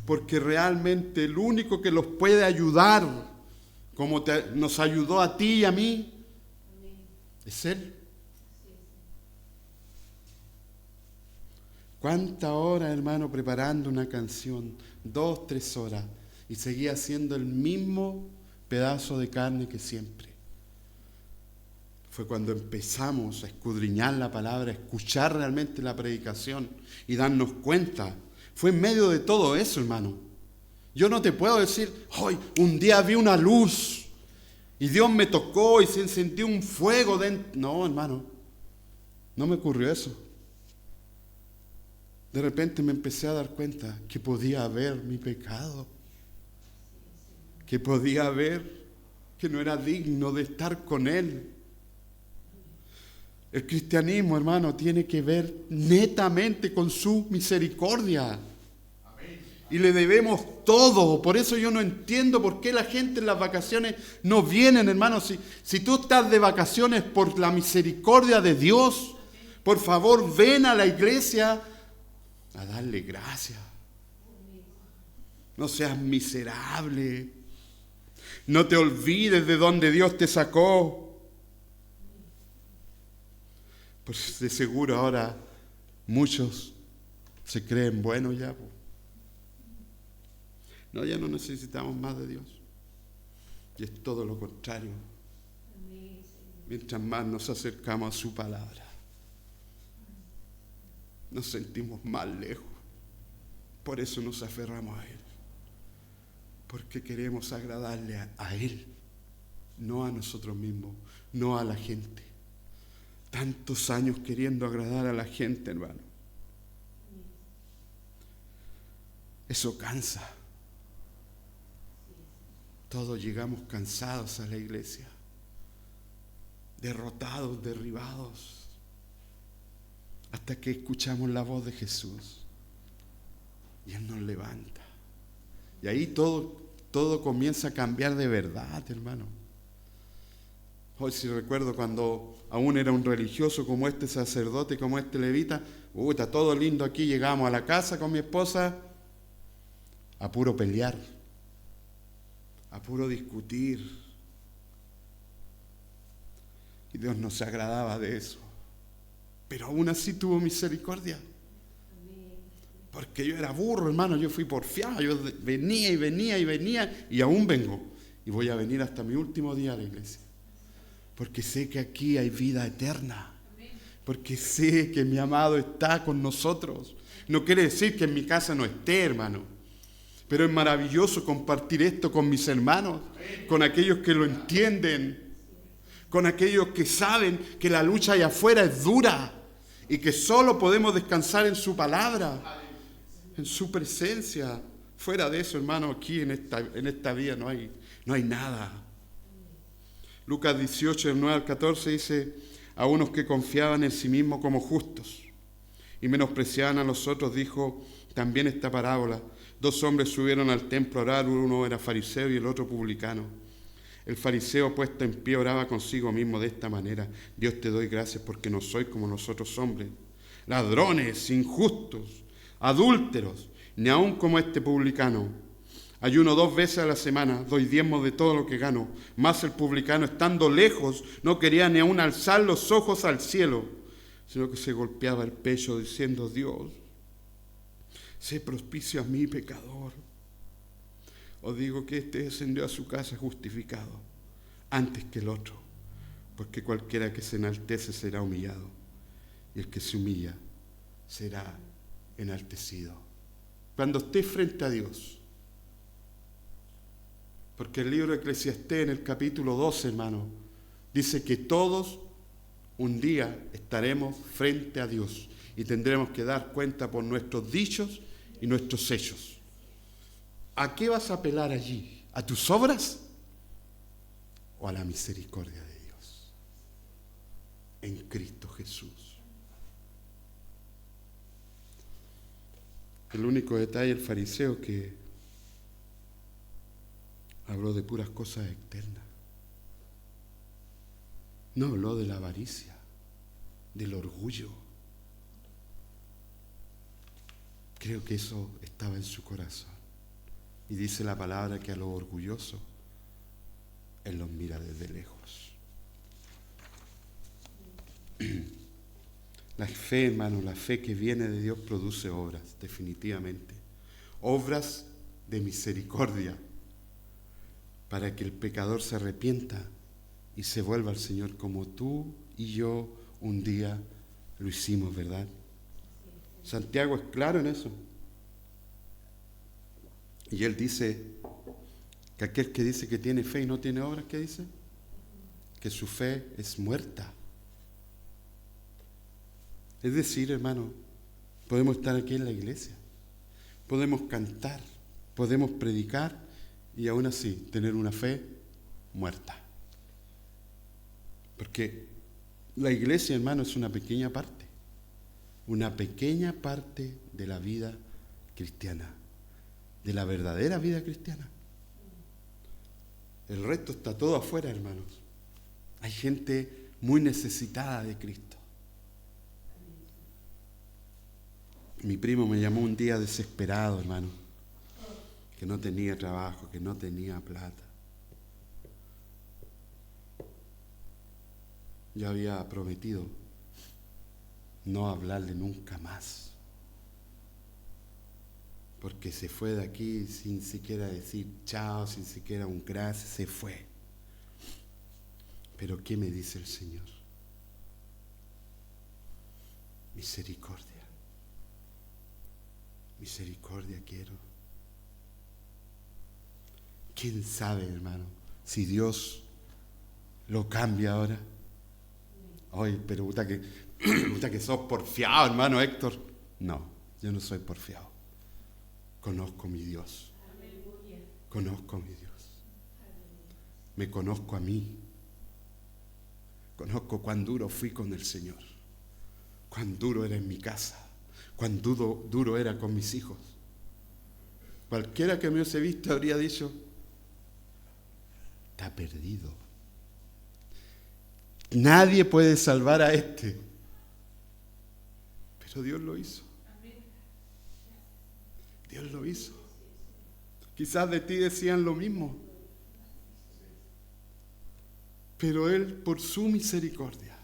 Porque realmente el único que los puede ayudar, como nos ayudó a ti y a mí, es Él. ¿Cuántas horas, hermano, preparando una canción? 2, 3 horas. Y seguía haciendo el mismo pedazo de carne que siempre. Fue cuando empezamos a escudriñar la palabra, a escuchar realmente la predicación y darnos cuenta. Fue en medio de todo eso, hermano. Yo no te puedo decir, hoy un día vi una luz y Dios me tocó y se encendió un fuego dentro. No, hermano, no me ocurrió eso. De repente me empecé a dar cuenta que podía haber mi pecado, que podía haber que no era digno de estar con Él. El cristianismo, hermano, tiene que ver netamente con su misericordia. Y le debemos todo. Por eso yo no entiendo por qué la gente en las vacaciones no vienen, hermano. Si tú estás de vacaciones por la misericordia de Dios, por favor, ven a la iglesia a darle gracias. No seas miserable. No te olvides de donde Dios te sacó. Pues de seguro ahora muchos se creen buenos ya. No, ya no necesitamos más de Dios. Y es todo lo contrario. Mientras más nos acercamos a su palabra, nos sentimos más lejos. Por eso nos aferramos a Él. Porque queremos agradarle a Él, no a nosotros mismos, no a la gente. Tantos años queriendo agradar a la gente, hermano. Eso cansa. Todos llegamos cansados a la iglesia, derrotados, derribados, hasta que escuchamos la voz de Jesús y Él nos levanta. Y ahí todo comienza a cambiar de verdad, hermano. Hoy sí recuerdo cuando aún era un religioso como este sacerdote, como este levita, está todo lindo aquí, llegamos a la casa con mi esposa a puro pelear, a puro discutir. Y Dios no se agradaba de eso. Pero aún así tuvo misericordia. Porque yo era burro, hermano, yo fui porfiado, yo venía y venía y venía y aún vengo. Y voy a venir hasta mi último día a la iglesia. Porque sé que aquí hay vida eterna. Porque sé que mi amado está con nosotros. No quiere decir que en mi casa no esté, hermano. Pero es maravilloso compartir esto con mis hermanos, con aquellos que lo entienden, con aquellos que saben que la lucha allá afuera es dura y que solo podemos descansar en su palabra, en su presencia. Fuera de eso, hermano, aquí en esta vida no hay nada. Lucas 18, del 9 al 14 dice: a unos que confiaban en sí mismos como justos y menospreciaban a los otros, dijo también esta parábola. 2 hombres subieron al templo a orar, uno era fariseo y el otro publicano. El fariseo, puesto en pie, oraba consigo mismo de esta manera: Dios, te doy gracias porque no soy como los otros hombres, ladrones, injustos, adúlteros, ni aun como este publicano. Ayuno 2 veces a la semana, doy diezmos de todo lo que gano. Mas el publicano, estando lejos, no quería ni aun alzar los ojos al cielo, sino que se golpeaba el pecho diciendo: Dios, sé propicio a mí, pecador. Os digo que este descendió a su casa justificado antes que el otro, porque cualquiera que se enaltece será humillado, y el que se humilla será enaltecido. Cuando esté frente a Dios, porque el libro de Eclesiastés, en el capítulo 12, hermano, dice que todos un día estaremos frente a Dios y tendremos que dar cuenta por nuestros dichos y nuestros hechos. ¿A qué vas a apelar allí? ¿A tus obras o a la misericordia de Dios en Cristo Jesús? El único detalle, el fariseo, que habló de puras cosas externas. No habló de la avaricia, del orgullo. Creo que eso estaba en su corazón. Y dice la palabra que a los orgullosos Él los mira desde lejos. La fe, hermano, la fe que viene de Dios produce obras, definitivamente. Obras de misericordia, para que el pecador se arrepienta y se vuelva al Señor como tú y yo un día lo hicimos, ¿verdad? Santiago es claro en eso. Y él dice que aquel que dice que tiene fe y no tiene obras, ¿qué dice? Que su fe es muerta. Es decir, hermano, podemos estar aquí en la iglesia, podemos cantar, podemos predicar y aún así tener una fe muerta. Porque la iglesia, hermano, es una pequeña parte de la vida cristiana, de la verdadera vida cristiana. El resto está todo afuera, hermanos. Hay gente muy necesitada de Cristo. Mi primo me llamó un día desesperado, hermano, que no tenía trabajo, que no tenía plata. Yo había prometido no hablarle nunca más, porque se fue de aquí sin siquiera decir chao, sin siquiera un gracias, se fue. Pero ¿qué me dice el Señor? Misericordia. Misericordia quiero. ¿Quién sabe, hermano, si Dios lo cambia ahora? Ay, pero puta que sos porfiado, hermano Héctor. No, yo no soy porfiado. Conozco mi Dios. Conozco a mi Dios. Me conozco a mí. Conozco cuán duro fui con el Señor. Cuán duro era en mi casa. Cuán duro era con mis hijos. Cualquiera que me hubiese visto habría dicho, está perdido. Nadie puede salvar a este. Pero Dios lo hizo. Dios lo hizo. Quizás de ti decían lo mismo. Pero Él, por su misericordia,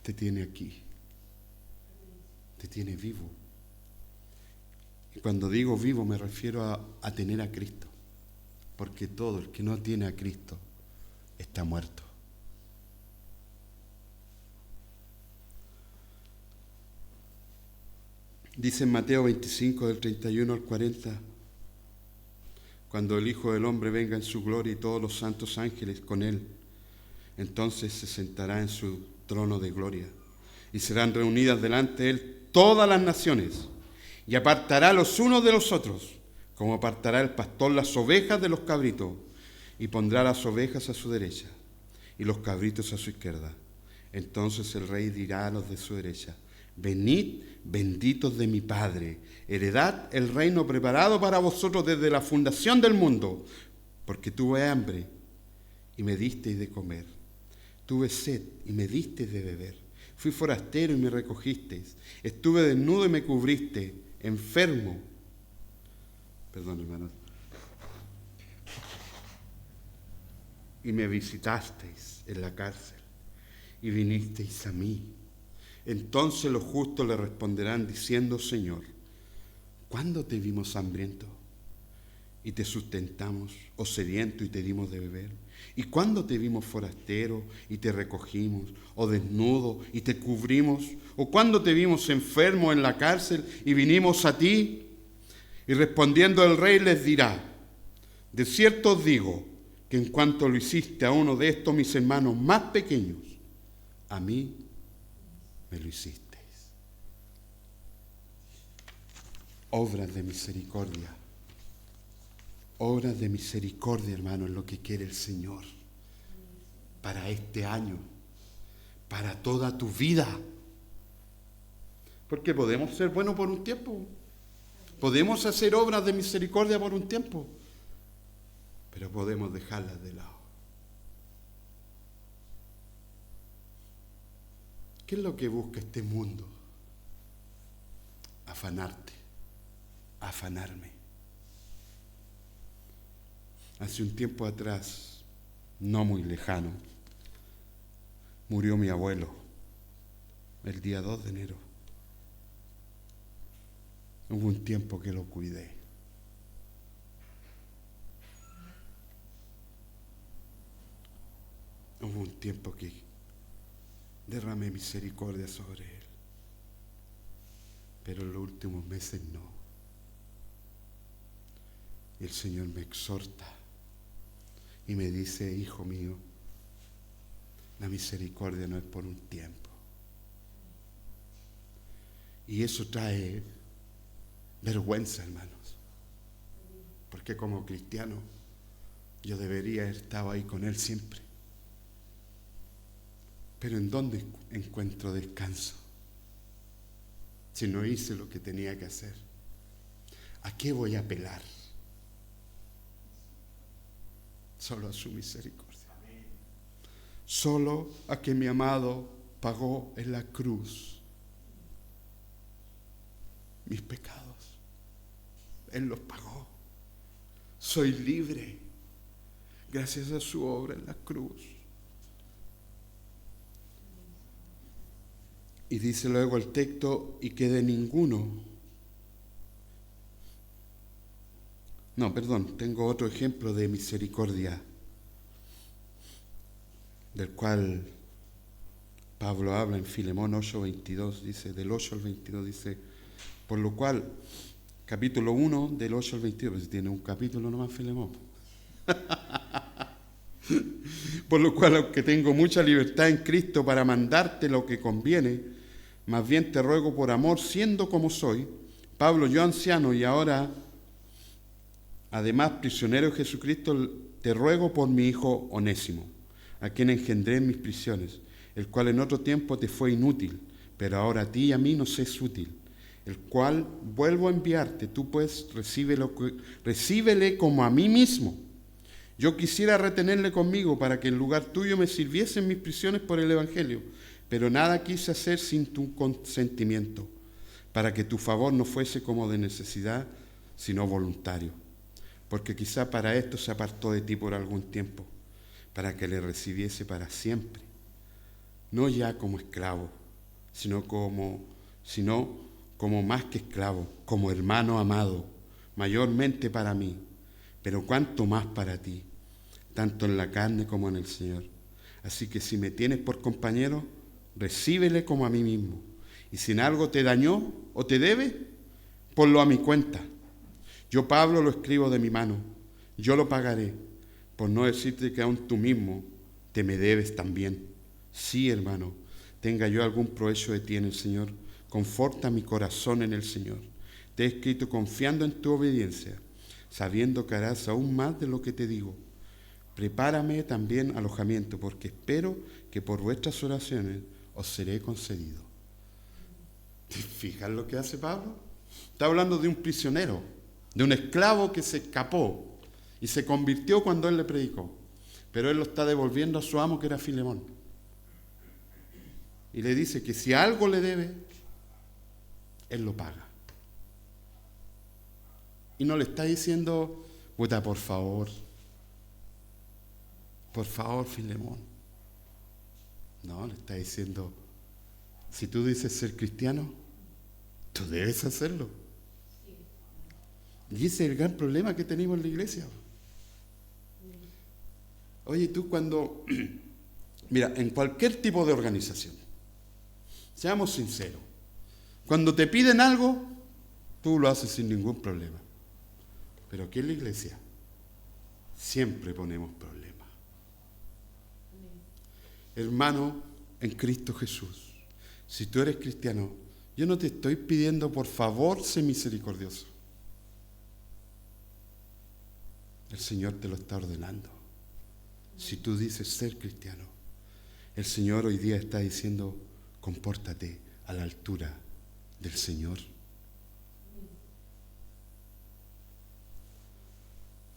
te tiene aquí. Te tiene vivo. Y cuando digo vivo me refiero a tener a Cristo. Porque todo el que no tiene a Cristo está muerto. Dice en Mateo 25, del 31 al 40, cuando el Hijo del Hombre venga en su gloria y todos los santos ángeles con Él, entonces se sentará en su trono de gloria y serán reunidas delante de Él todas las naciones y apartará los unos de los otros, como apartará el pastor las ovejas de los cabritos, y pondrá las ovejas a su derecha y los cabritos a su izquierda. Entonces el rey dirá a los de su derecha, venid, benditos de mi Padre, heredad el reino preparado para vosotros desde la fundación del mundo, porque tuve hambre y me disteis de comer, tuve sed y me disteis de beber, fui forastero y me recogisteis, estuve desnudo y me cubriste, enfermo. Perdón, hermanos. Y me visitasteis en la cárcel y vinisteis a mí. Entonces los justos le responderán diciendo, Señor, ¿cuándo te vimos hambriento y te sustentamos, o sediento y te dimos de beber? ¿Y cuándo te vimos forastero y te recogimos, o desnudo y te cubrimos? ¿O cuándo te vimos enfermo en la cárcel y vinimos a ti? Y respondiendo el rey les dirá, de cierto os digo que en cuanto lo hiciste a uno de estos mis hermanos más pequeños, a mí me lo hicisteis. Obras de misericordia. Obras de misericordia, hermano, es lo que quiere el Señor para este año, para toda tu vida. Porque podemos ser buenos por un tiempo. Podemos hacer obras de misericordia por un tiempo, pero podemos dejarlas de lado. ¿Qué es lo que busca este mundo? Afanarte, afanarme. Hace un tiempo atrás, no muy lejano, murió mi abuelo el día 2 de enero. Hubo un tiempo que lo cuidé. Hubo un tiempo que derramé misericordia sobre él. Pero en los últimos meses no. Y el Señor me exhorta y me dice, hijo mío, la misericordia no es por un tiempo. Y eso trae vergüenza, hermanos. Porque como cristiano yo debería haber estado ahí con Él siempre. Pero ¿en dónde encuentro descanso? Si no hice lo que tenía que hacer, ¿a qué voy a apelar? Solo a su misericordia. Solo a que mi amado pagó en la cruz mis pecados. Él los pagó. Soy libre gracias a su obra en la cruz. Y dice luego el texto, y que de ninguno. No, perdón, tengo otro ejemplo de misericordia, del cual Pablo habla en Filemón 8:22, dice, del 8 al 22, dice, por lo cual, capítulo 1, del 8 al 22, pues tiene un capítulo nomás Filemón. Por lo cual, aunque tengo mucha libertad en Cristo para mandarte lo que conviene, más bien te ruego por amor, siendo como soy, Pablo, yo anciano y ahora, además prisionero de Jesucristo, te ruego por mi hijo Onésimo, a quien engendré en mis prisiones, el cual en otro tiempo te fue inútil, pero ahora a ti y a mí nos es útil, el cual vuelvo a enviarte, tú pues recíbele como a mí mismo. Yo quisiera retenerle conmigo para que en lugar tuyo me sirviese en mis prisiones por el Evangelio, pero nada quise hacer sin tu consentimiento, para que tu favor no fuese como de necesidad, sino voluntario. Porque quizá para esto se apartó de ti por algún tiempo, para que le recibiese para siempre, no ya como esclavo, sino como más que esclavo, como hermano amado, mayormente para mí, pero cuanto más para ti, tanto en la carne como en el Señor. Así que si me tienes por compañero, recíbele como a mí mismo. Y si en algo te dañó o te debe, ponlo a mi cuenta. Yo, Pablo, lo escribo de mi mano. Yo lo pagaré, por no decirte que aún tú mismo te me debes también. Sí, hermano, tenga yo algún provecho de ti en el Señor. Conforta mi corazón en el Señor. Te he escrito confiando en tu obediencia, sabiendo que harás aún más de lo que te digo. Prepárame también alojamiento, porque espero que por vuestras oraciones os seré concedido. ¿Te fijas lo que hace Pablo? Está hablando de un prisionero, de un esclavo que se escapó y se convirtió cuando él le predicó. Pero él lo está devolviendo a su amo, que era Filemón. Y le dice que si algo le debe, él lo paga. Y no le está diciendo, puta, por favor, Filemón. No, le está diciendo, si tú dices ser cristiano, tú debes hacerlo. Y ese es el gran problema que tenemos en la iglesia. Oye, tú cuando, mira, en cualquier tipo de organización, seamos sinceros, cuando te piden algo, tú lo haces sin ningún problema. Pero aquí en la iglesia siempre ponemos problemas. Hermano, en Cristo Jesús, si tú eres cristiano, yo no te estoy pidiendo, por favor, sé misericordioso. El Señor te lo está ordenando. Si tú dices ser cristiano, el Señor hoy día está diciendo, compórtate a la altura del Señor.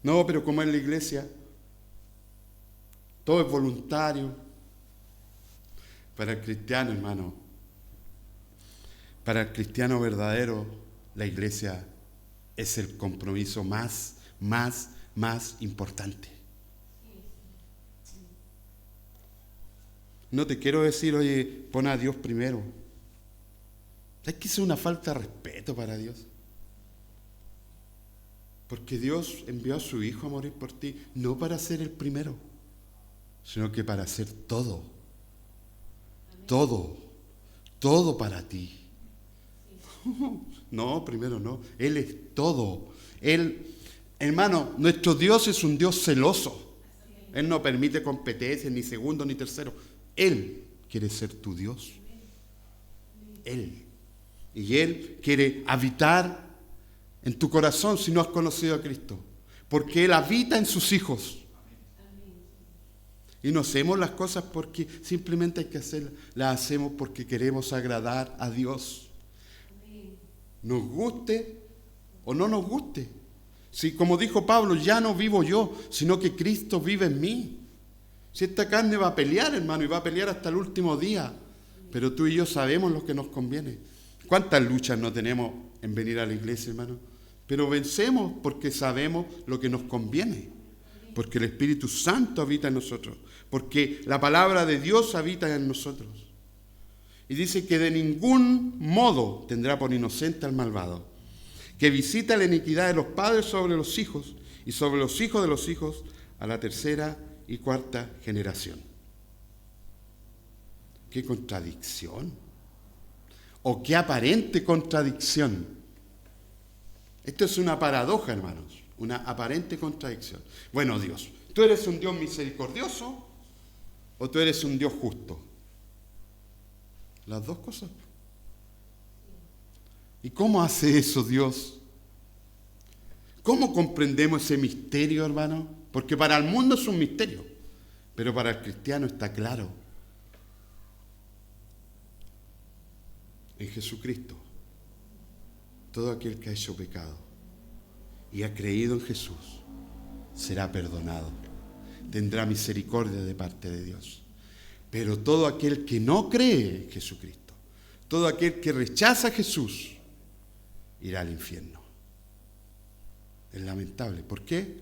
No, pero como en la iglesia, todo es voluntario. Para el cristiano, hermano, para el cristiano verdadero, la iglesia es el compromiso más importante. No te quiero decir, oye, pon a Dios primero. Es que es una falta de respeto para Dios. Porque Dios envió a su Hijo a morir por ti, no para ser el primero, sino que para hacer todo. Todo para ti. No, primero no. Él es todo. Él, hermano, nuestro Dios es un Dios celoso. Él no permite competencias, ni segundo ni tercero. Él quiere ser tu Dios. Él. Y Él quiere habitar en tu corazón si no has conocido a Cristo. Porque Él habita en sus hijos. Y no hacemos las cosas porque simplemente hay que hacerlas. Las hacemos porque queremos agradar a Dios. Nos guste o no nos guste. Si, como dijo Pablo, ya no vivo yo, sino que Cristo vive en mí. Si esta carne va a pelear, hermano, y va a pelear hasta el último día. Pero tú y yo sabemos lo que nos conviene. ¿Cuántas luchas no tenemos en venir a la iglesia, hermano? Pero vencemos porque sabemos lo que nos conviene. Porque el Espíritu Santo habita en nosotros. Porque la palabra de Dios habita en nosotros. Y dice que de ningún modo tendrá por inocente al malvado, que visita la iniquidad de los padres sobre los hijos y sobre los hijos de los hijos a la tercera y cuarta generación. qué contradicción. O qué aparente contradicción. Esto es una paradoja, hermanos. Una aparente contradicción. Bueno, Dios, ¿tú eres un Dios misericordioso o tú eres un Dios justo? Las dos cosas. ¿Y cómo hace eso Dios? ¿Cómo comprendemos ese misterio, hermano? Porque para el mundo es un misterio, pero para el cristiano está claro. En Jesucristo, todo aquel que ha hecho pecado y ha creído en Jesús será perdonado. Tendrá misericordia de parte de Dios. Pero todo aquel que no cree en Jesucristo, todo aquel que rechaza a Jesús, irá al infierno. Es lamentable. ¿Por qué?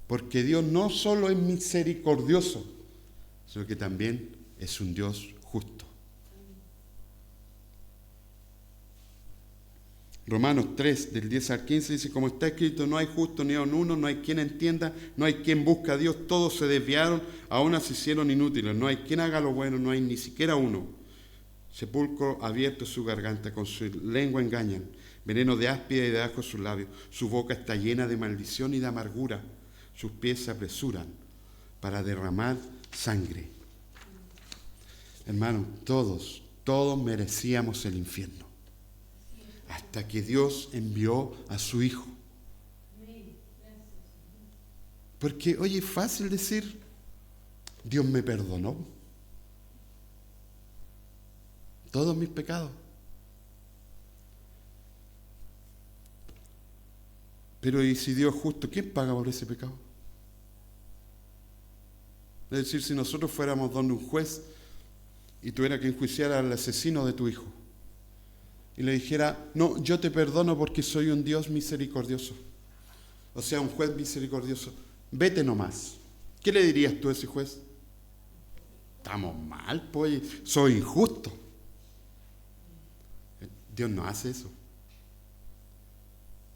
Porque Dios no solo es misericordioso, sino que también es un Dios justo. Romanos 3, del 10 al 15, dice, como está escrito, no hay justo ni aun uno, no hay quien entienda, no hay quien busque a Dios, todos se desviaron, aún se hicieron inútiles, no hay quien haga lo bueno, no hay ni siquiera uno. Sepulcro abierto es su garganta, con su lengua engañan, veneno de áspida y de ajo sus labios, su boca está llena de maldición y de amargura, sus pies se apresuran para derramar sangre. Hermanos, todos merecíamos el infierno. Hasta que Dios envió a su Hijo. Porque, oye, es fácil decir, Dios me perdonó todos mis pecados. Pero ¿y si Dios es justo? ¿Quién paga por ese pecado? Es decir, si nosotros fuéramos donde un juez y tuviera que enjuiciar al asesino de tu hijo, y le dijera, no, yo te perdono porque soy un Dios misericordioso. O sea, un juez misericordioso. Vete nomás. ¿Qué le dirías tú a ese juez? Estamos mal, pues, soy injusto. Dios no hace eso.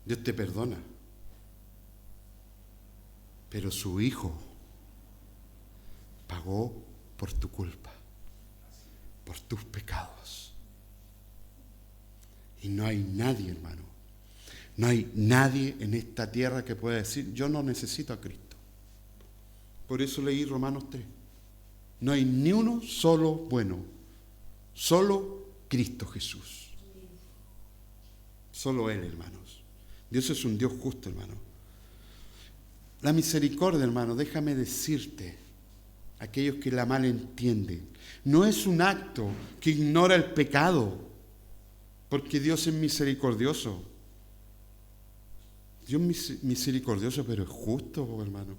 Dios te perdona. Pero su Hijo pagó por tu culpa, por tus pecados. Y no hay nadie, hermano, no hay nadie en esta tierra que pueda decir, yo no necesito a Cristo. Por eso leí Romanos 3. No hay ni uno solo bueno, solo Cristo Jesús. Solo Él, hermanos. Dios es un Dios justo, hermano. La misericordia, hermano, déjame decirte, aquellos que la mal entienden, no es un acto que ignora el pecado. Porque Dios es misericordioso. Dios es misericordioso, pero es justo, hermano.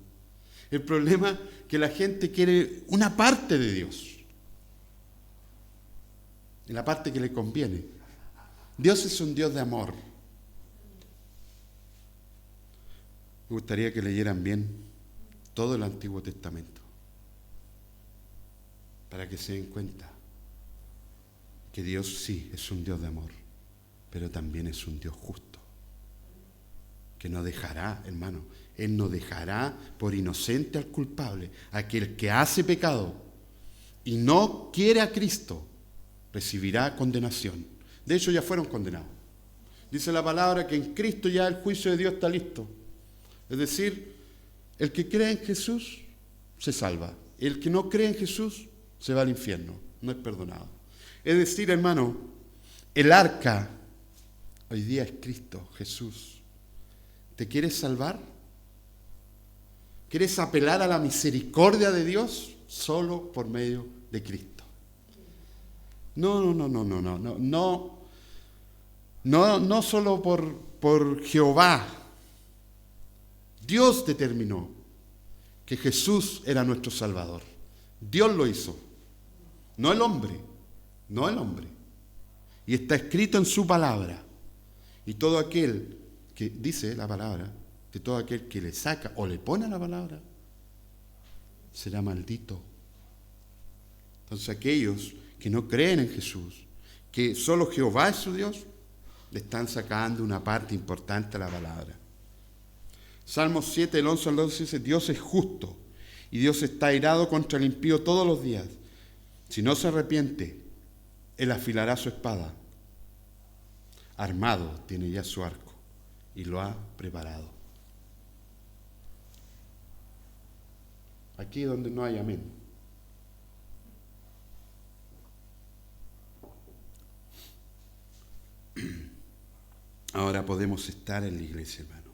El problema es que la gente quiere una parte de Dios. En la parte que le conviene. Dios es un Dios de amor. Me gustaría que leyeran bien todo el Antiguo Testamento. Para que se den cuenta que Dios sí es un Dios de amor, pero también es un Dios justo, que no dejará, hermano, Él no dejará por inocente al culpable, aquel que hace pecado y no quiere a Cristo, recibirá condenación. De hecho, ya fueron condenados. Dice la palabra que en Cristo ya el juicio de Dios está listo. Es decir, el que cree en Jesús se salva, el que no cree en Jesús se va al infierno, no es perdonado. Es decir, hermano, el arca hoy día es Cristo, Jesús. ¿Te quieres salvar? ¿Quieres apelar a la misericordia de Dios? Solo por medio de Cristo. No solo por Jehová. Dios determinó que Jesús era nuestro Salvador. Dios lo hizo, no el hombre. Y está escrito en su palabra. Y todo aquel que dice la palabra, que todo aquel que le saca o le pone a la palabra, será maldito. Entonces aquellos que no creen en Jesús, que solo Jehová es su Dios, le están sacando una parte importante a la palabra. Salmos 7, el 11 al 12 dice, Dios es justo y Dios está airado contra el impío todos los días. Si no se arrepiente, él afilará su espada. Armado tiene ya su arco y lo ha preparado. Aquí donde no hay amén. Ahora podemos estar en la iglesia, hermano.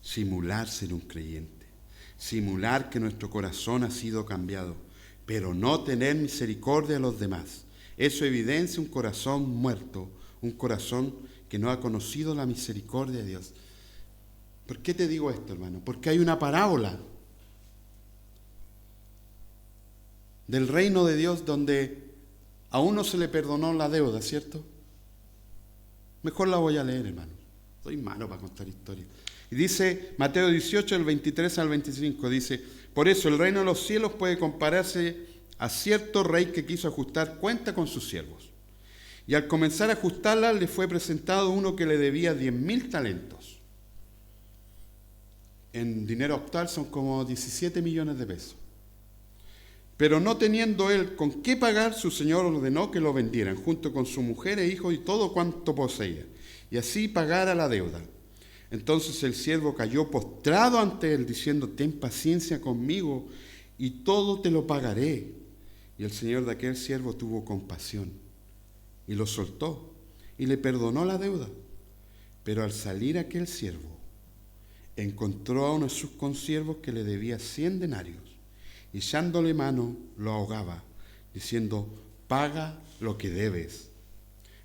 Simular ser un creyente. Simular que nuestro corazón ha sido cambiado, pero no tener misericordia de los demás. Eso evidencia un corazón muerto, un corazón que no ha conocido la misericordia de Dios. ¿Por qué te digo esto, hermano? Porque hay una parábola del reino de Dios donde a uno se le perdonó la deuda, ¿cierto? Mejor la voy a leer, hermano. Soy malo para contar historias. Y dice Mateo 18, del 23 al 25, dice: por eso el reino de los cielos puede compararse a cierto rey que quiso ajustar cuenta con sus siervos. Y al comenzar a ajustarla, le fue presentado uno que le debía 10.000 talentos. En dinero actual son como 17 millones de pesos. Pero no teniendo él con qué pagar, su señor ordenó que lo vendieran, junto con su mujer e hijos y todo cuanto poseía, y así pagara la deuda. Entonces el siervo cayó postrado ante él, diciendo: ten paciencia conmigo, y todo te lo pagaré. Y el señor de aquel siervo tuvo compasión, y lo soltó, y le perdonó la deuda. Pero al salir aquel siervo, encontró a uno de sus consiervos que le debía 100 denarios, y echándole mano, lo ahogaba, diciendo: paga lo que debes.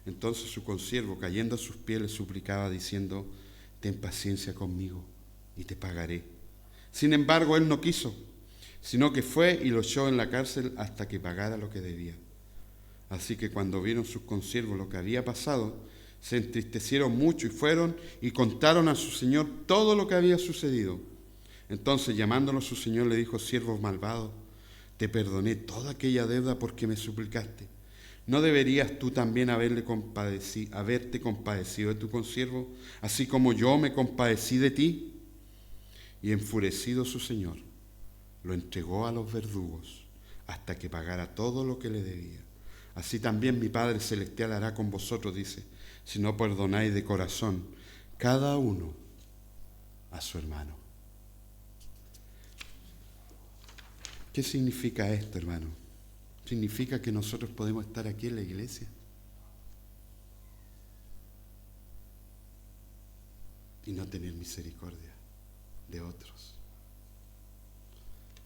Entonces su consiervo, cayendo a sus pies, le suplicaba, diciendo: ten paciencia conmigo, y te pagaré. Sin embargo, él no quiso, sino que fue y lo echó en la cárcel hasta que pagara lo que debía. Así que cuando vieron sus consiervos lo que había pasado, se entristecieron mucho y fueron y contaron a su señor todo lo que había sucedido. Entonces, llamándolo a su señor, le dijo: siervo malvado, te perdoné toda aquella deuda porque me suplicaste. ¿No deberías tú también haberte compadecido de tu consiervo, así como yo me compadecí de ti? Y enfurecido su señor, lo entregó a los verdugos hasta que pagara todo lo que le debía. Así también mi Padre Celestial hará con vosotros, dice, si no perdonáis de corazón cada uno a su hermano. ¿Qué significa esto, hermano? Significa que nosotros podemos estar aquí en la iglesia y no tener misericordia de otros.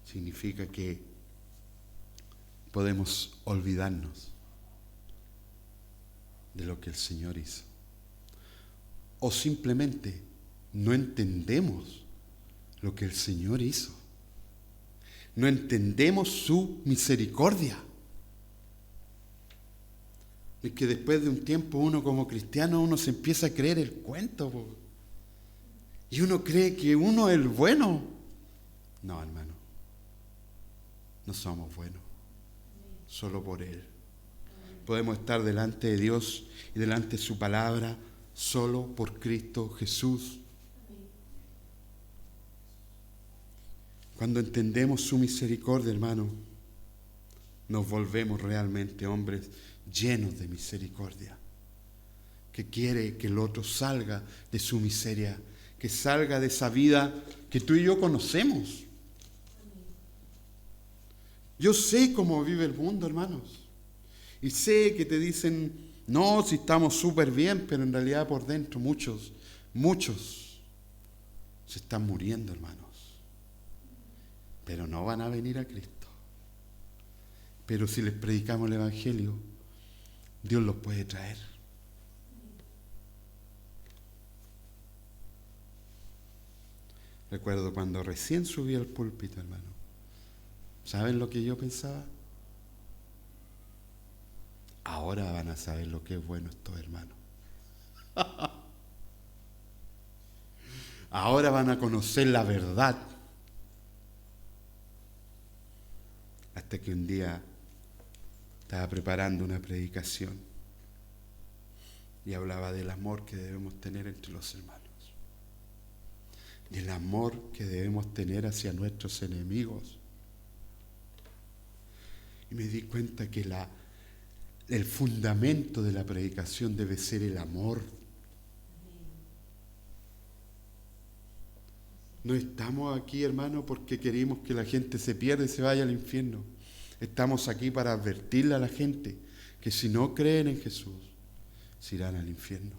Significa que podemos olvidarnos de lo que el Señor hizo. O simplemente no entendemos lo que el Señor hizo. No entendemos su misericordia. Es que después de un tiempo uno como cristiano, uno se empieza a creer el cuento, po. Y uno cree que uno es el bueno. No, hermano. No somos buenos. Solo por Él. Podemos estar delante de Dios y delante de su palabra solo por Cristo Jesús. Cuando entendemos su misericordia, hermano, nos volvemos realmente hombres llenos de misericordia, que quiere que el otro salga de su miseria, que salga de esa vida que tú y yo conocemos. Yo sé cómo vive el mundo, hermanos, y sé que te dicen: no, si estamos súper bien, pero en realidad por dentro muchos se están muriendo, hermanos. Pero no van a venir a Cristo. Pero si les predicamos el Evangelio, Dios los puede traer. Recuerdo cuando recién subí al púlpito, hermano. ¿Saben lo que yo pensaba? Ahora van a saber lo que es bueno esto, hermano. Ahora van a conocer la verdad. Hasta que un día estaba preparando una predicación y hablaba del amor que debemos tener entre los hermanos, del amor que debemos tener hacia nuestros enemigos. Y me di cuenta que el fundamento de la predicación debe ser el amor. No estamos aquí, hermano, porque queremos que la gente se pierda y se vaya al infierno. Estamos aquí para advertirle a la gente que si no creen en Jesús, se irán al infierno.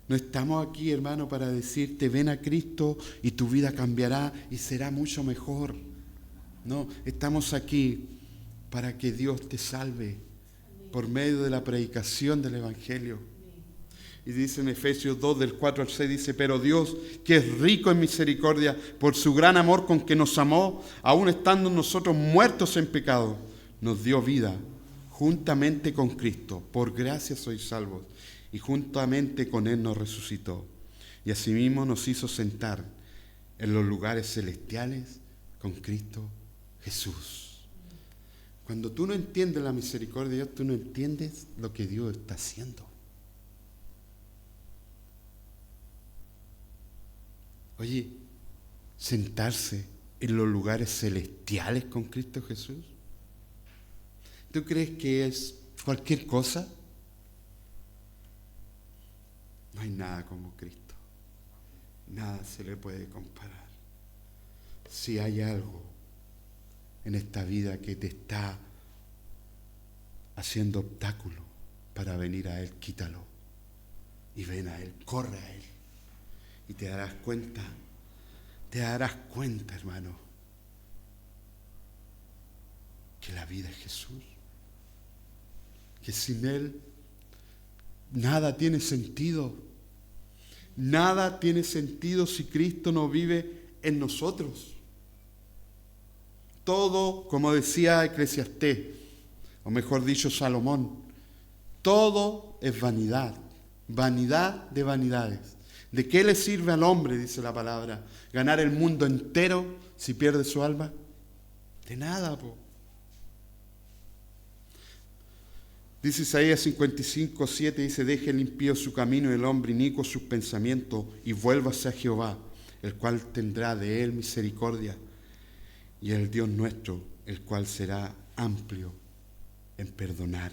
No estamos aquí, hermano, para decirte ven a Cristo y tu vida cambiará y será mucho mejor. No, estamos aquí para que Dios te salve por medio de la predicación del Evangelio. Y dice en Efesios 2, del 4 al 6, dice, pero Dios, que es rico en misericordia, por su gran amor con que nos amó, aun estando nosotros muertos en pecado, nos dio vida juntamente con Cristo. Por gracia sois salvos. Y juntamente con Él nos resucitó. Y asimismo nos hizo sentar en los lugares celestiales con Cristo Jesús. Cuando tú no entiendes la misericordia de Dios, tú no entiendes lo que Dios está haciendo. Oye, sentarse en los lugares celestiales con Cristo Jesús. ¿Tú crees que es cualquier cosa? No hay nada como Cristo. Nada se le puede comparar. Si hay algo en esta vida que te está haciendo obstáculo para venir a Él, quítalo. Y ven a Él, corre a Él. Y te darás cuenta, hermano, que la vida es Jesús. Que sin Él nada tiene sentido. Nada tiene sentido si Cristo no vive en nosotros. Todo, como decía Eclesiastés, o mejor dicho Salomón, todo es vanidad, vanidad de vanidades. ¿De qué le sirve al hombre, dice la palabra, ganar el mundo entero si pierde su alma? De nada, po. Dice Isaías 55, 7, dice, deje el impío su camino y el hombre inicuo sus pensamientos y vuélvase a Jehová, el cual tendrá de él misericordia, y el Dios nuestro, el cual será amplio en perdonar.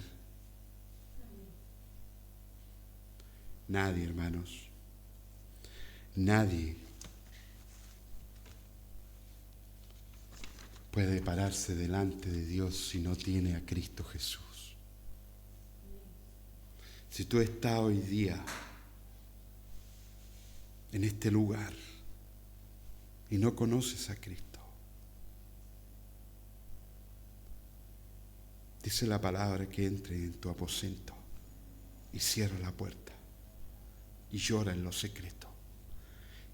Nadie, hermanos, nadie puede pararse delante de Dios si no tiene a Cristo Jesús. Si tú estás hoy día en este lugar y no conoces a Cristo, dice la palabra que entre en tu aposento y cierra la puerta y llora en lo secreto,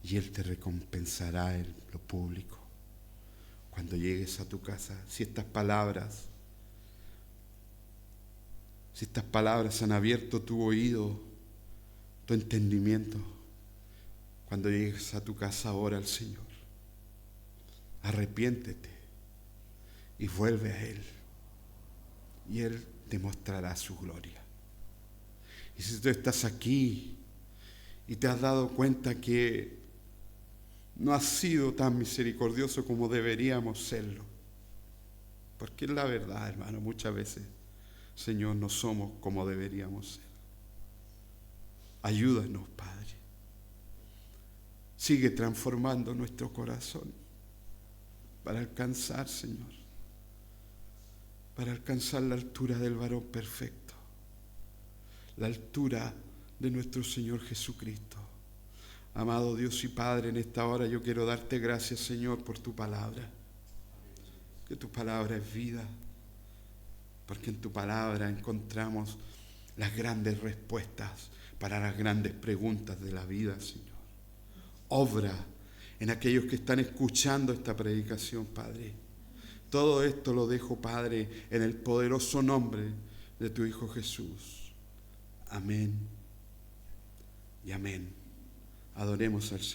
y Él te recompensará en lo público. Cuando llegues a tu casa, si estas palabras han abierto tu oído, tu entendimiento, cuando llegues a tu casa, ora al Señor, arrepiéntete y vuelve a Él, y Él te mostrará su gloria. Y si tú estás aquí y te has dado cuenta que no has sido tan misericordioso como deberíamos serlo, porque es la verdad, hermano, muchas veces, Señor, no somos como deberíamos ser. Ayúdanos, Padre. Sigue transformando nuestro corazón para alcanzar, Señor, para alcanzar la altura del varón perfecto, la altura de nuestro Señor Jesucristo. Amado Dios y Padre, en esta hora yo quiero darte gracias, Señor, por tu palabra. Que tu palabra es vida, porque en tu palabra encontramos las grandes respuestas para las grandes preguntas de la vida, Señor. Obra en aquellos que están escuchando esta predicación, Padre. Todo esto lo dejo, Padre, en el poderoso nombre de tu Hijo Jesús. Amén y amén. Adoremos al Señor.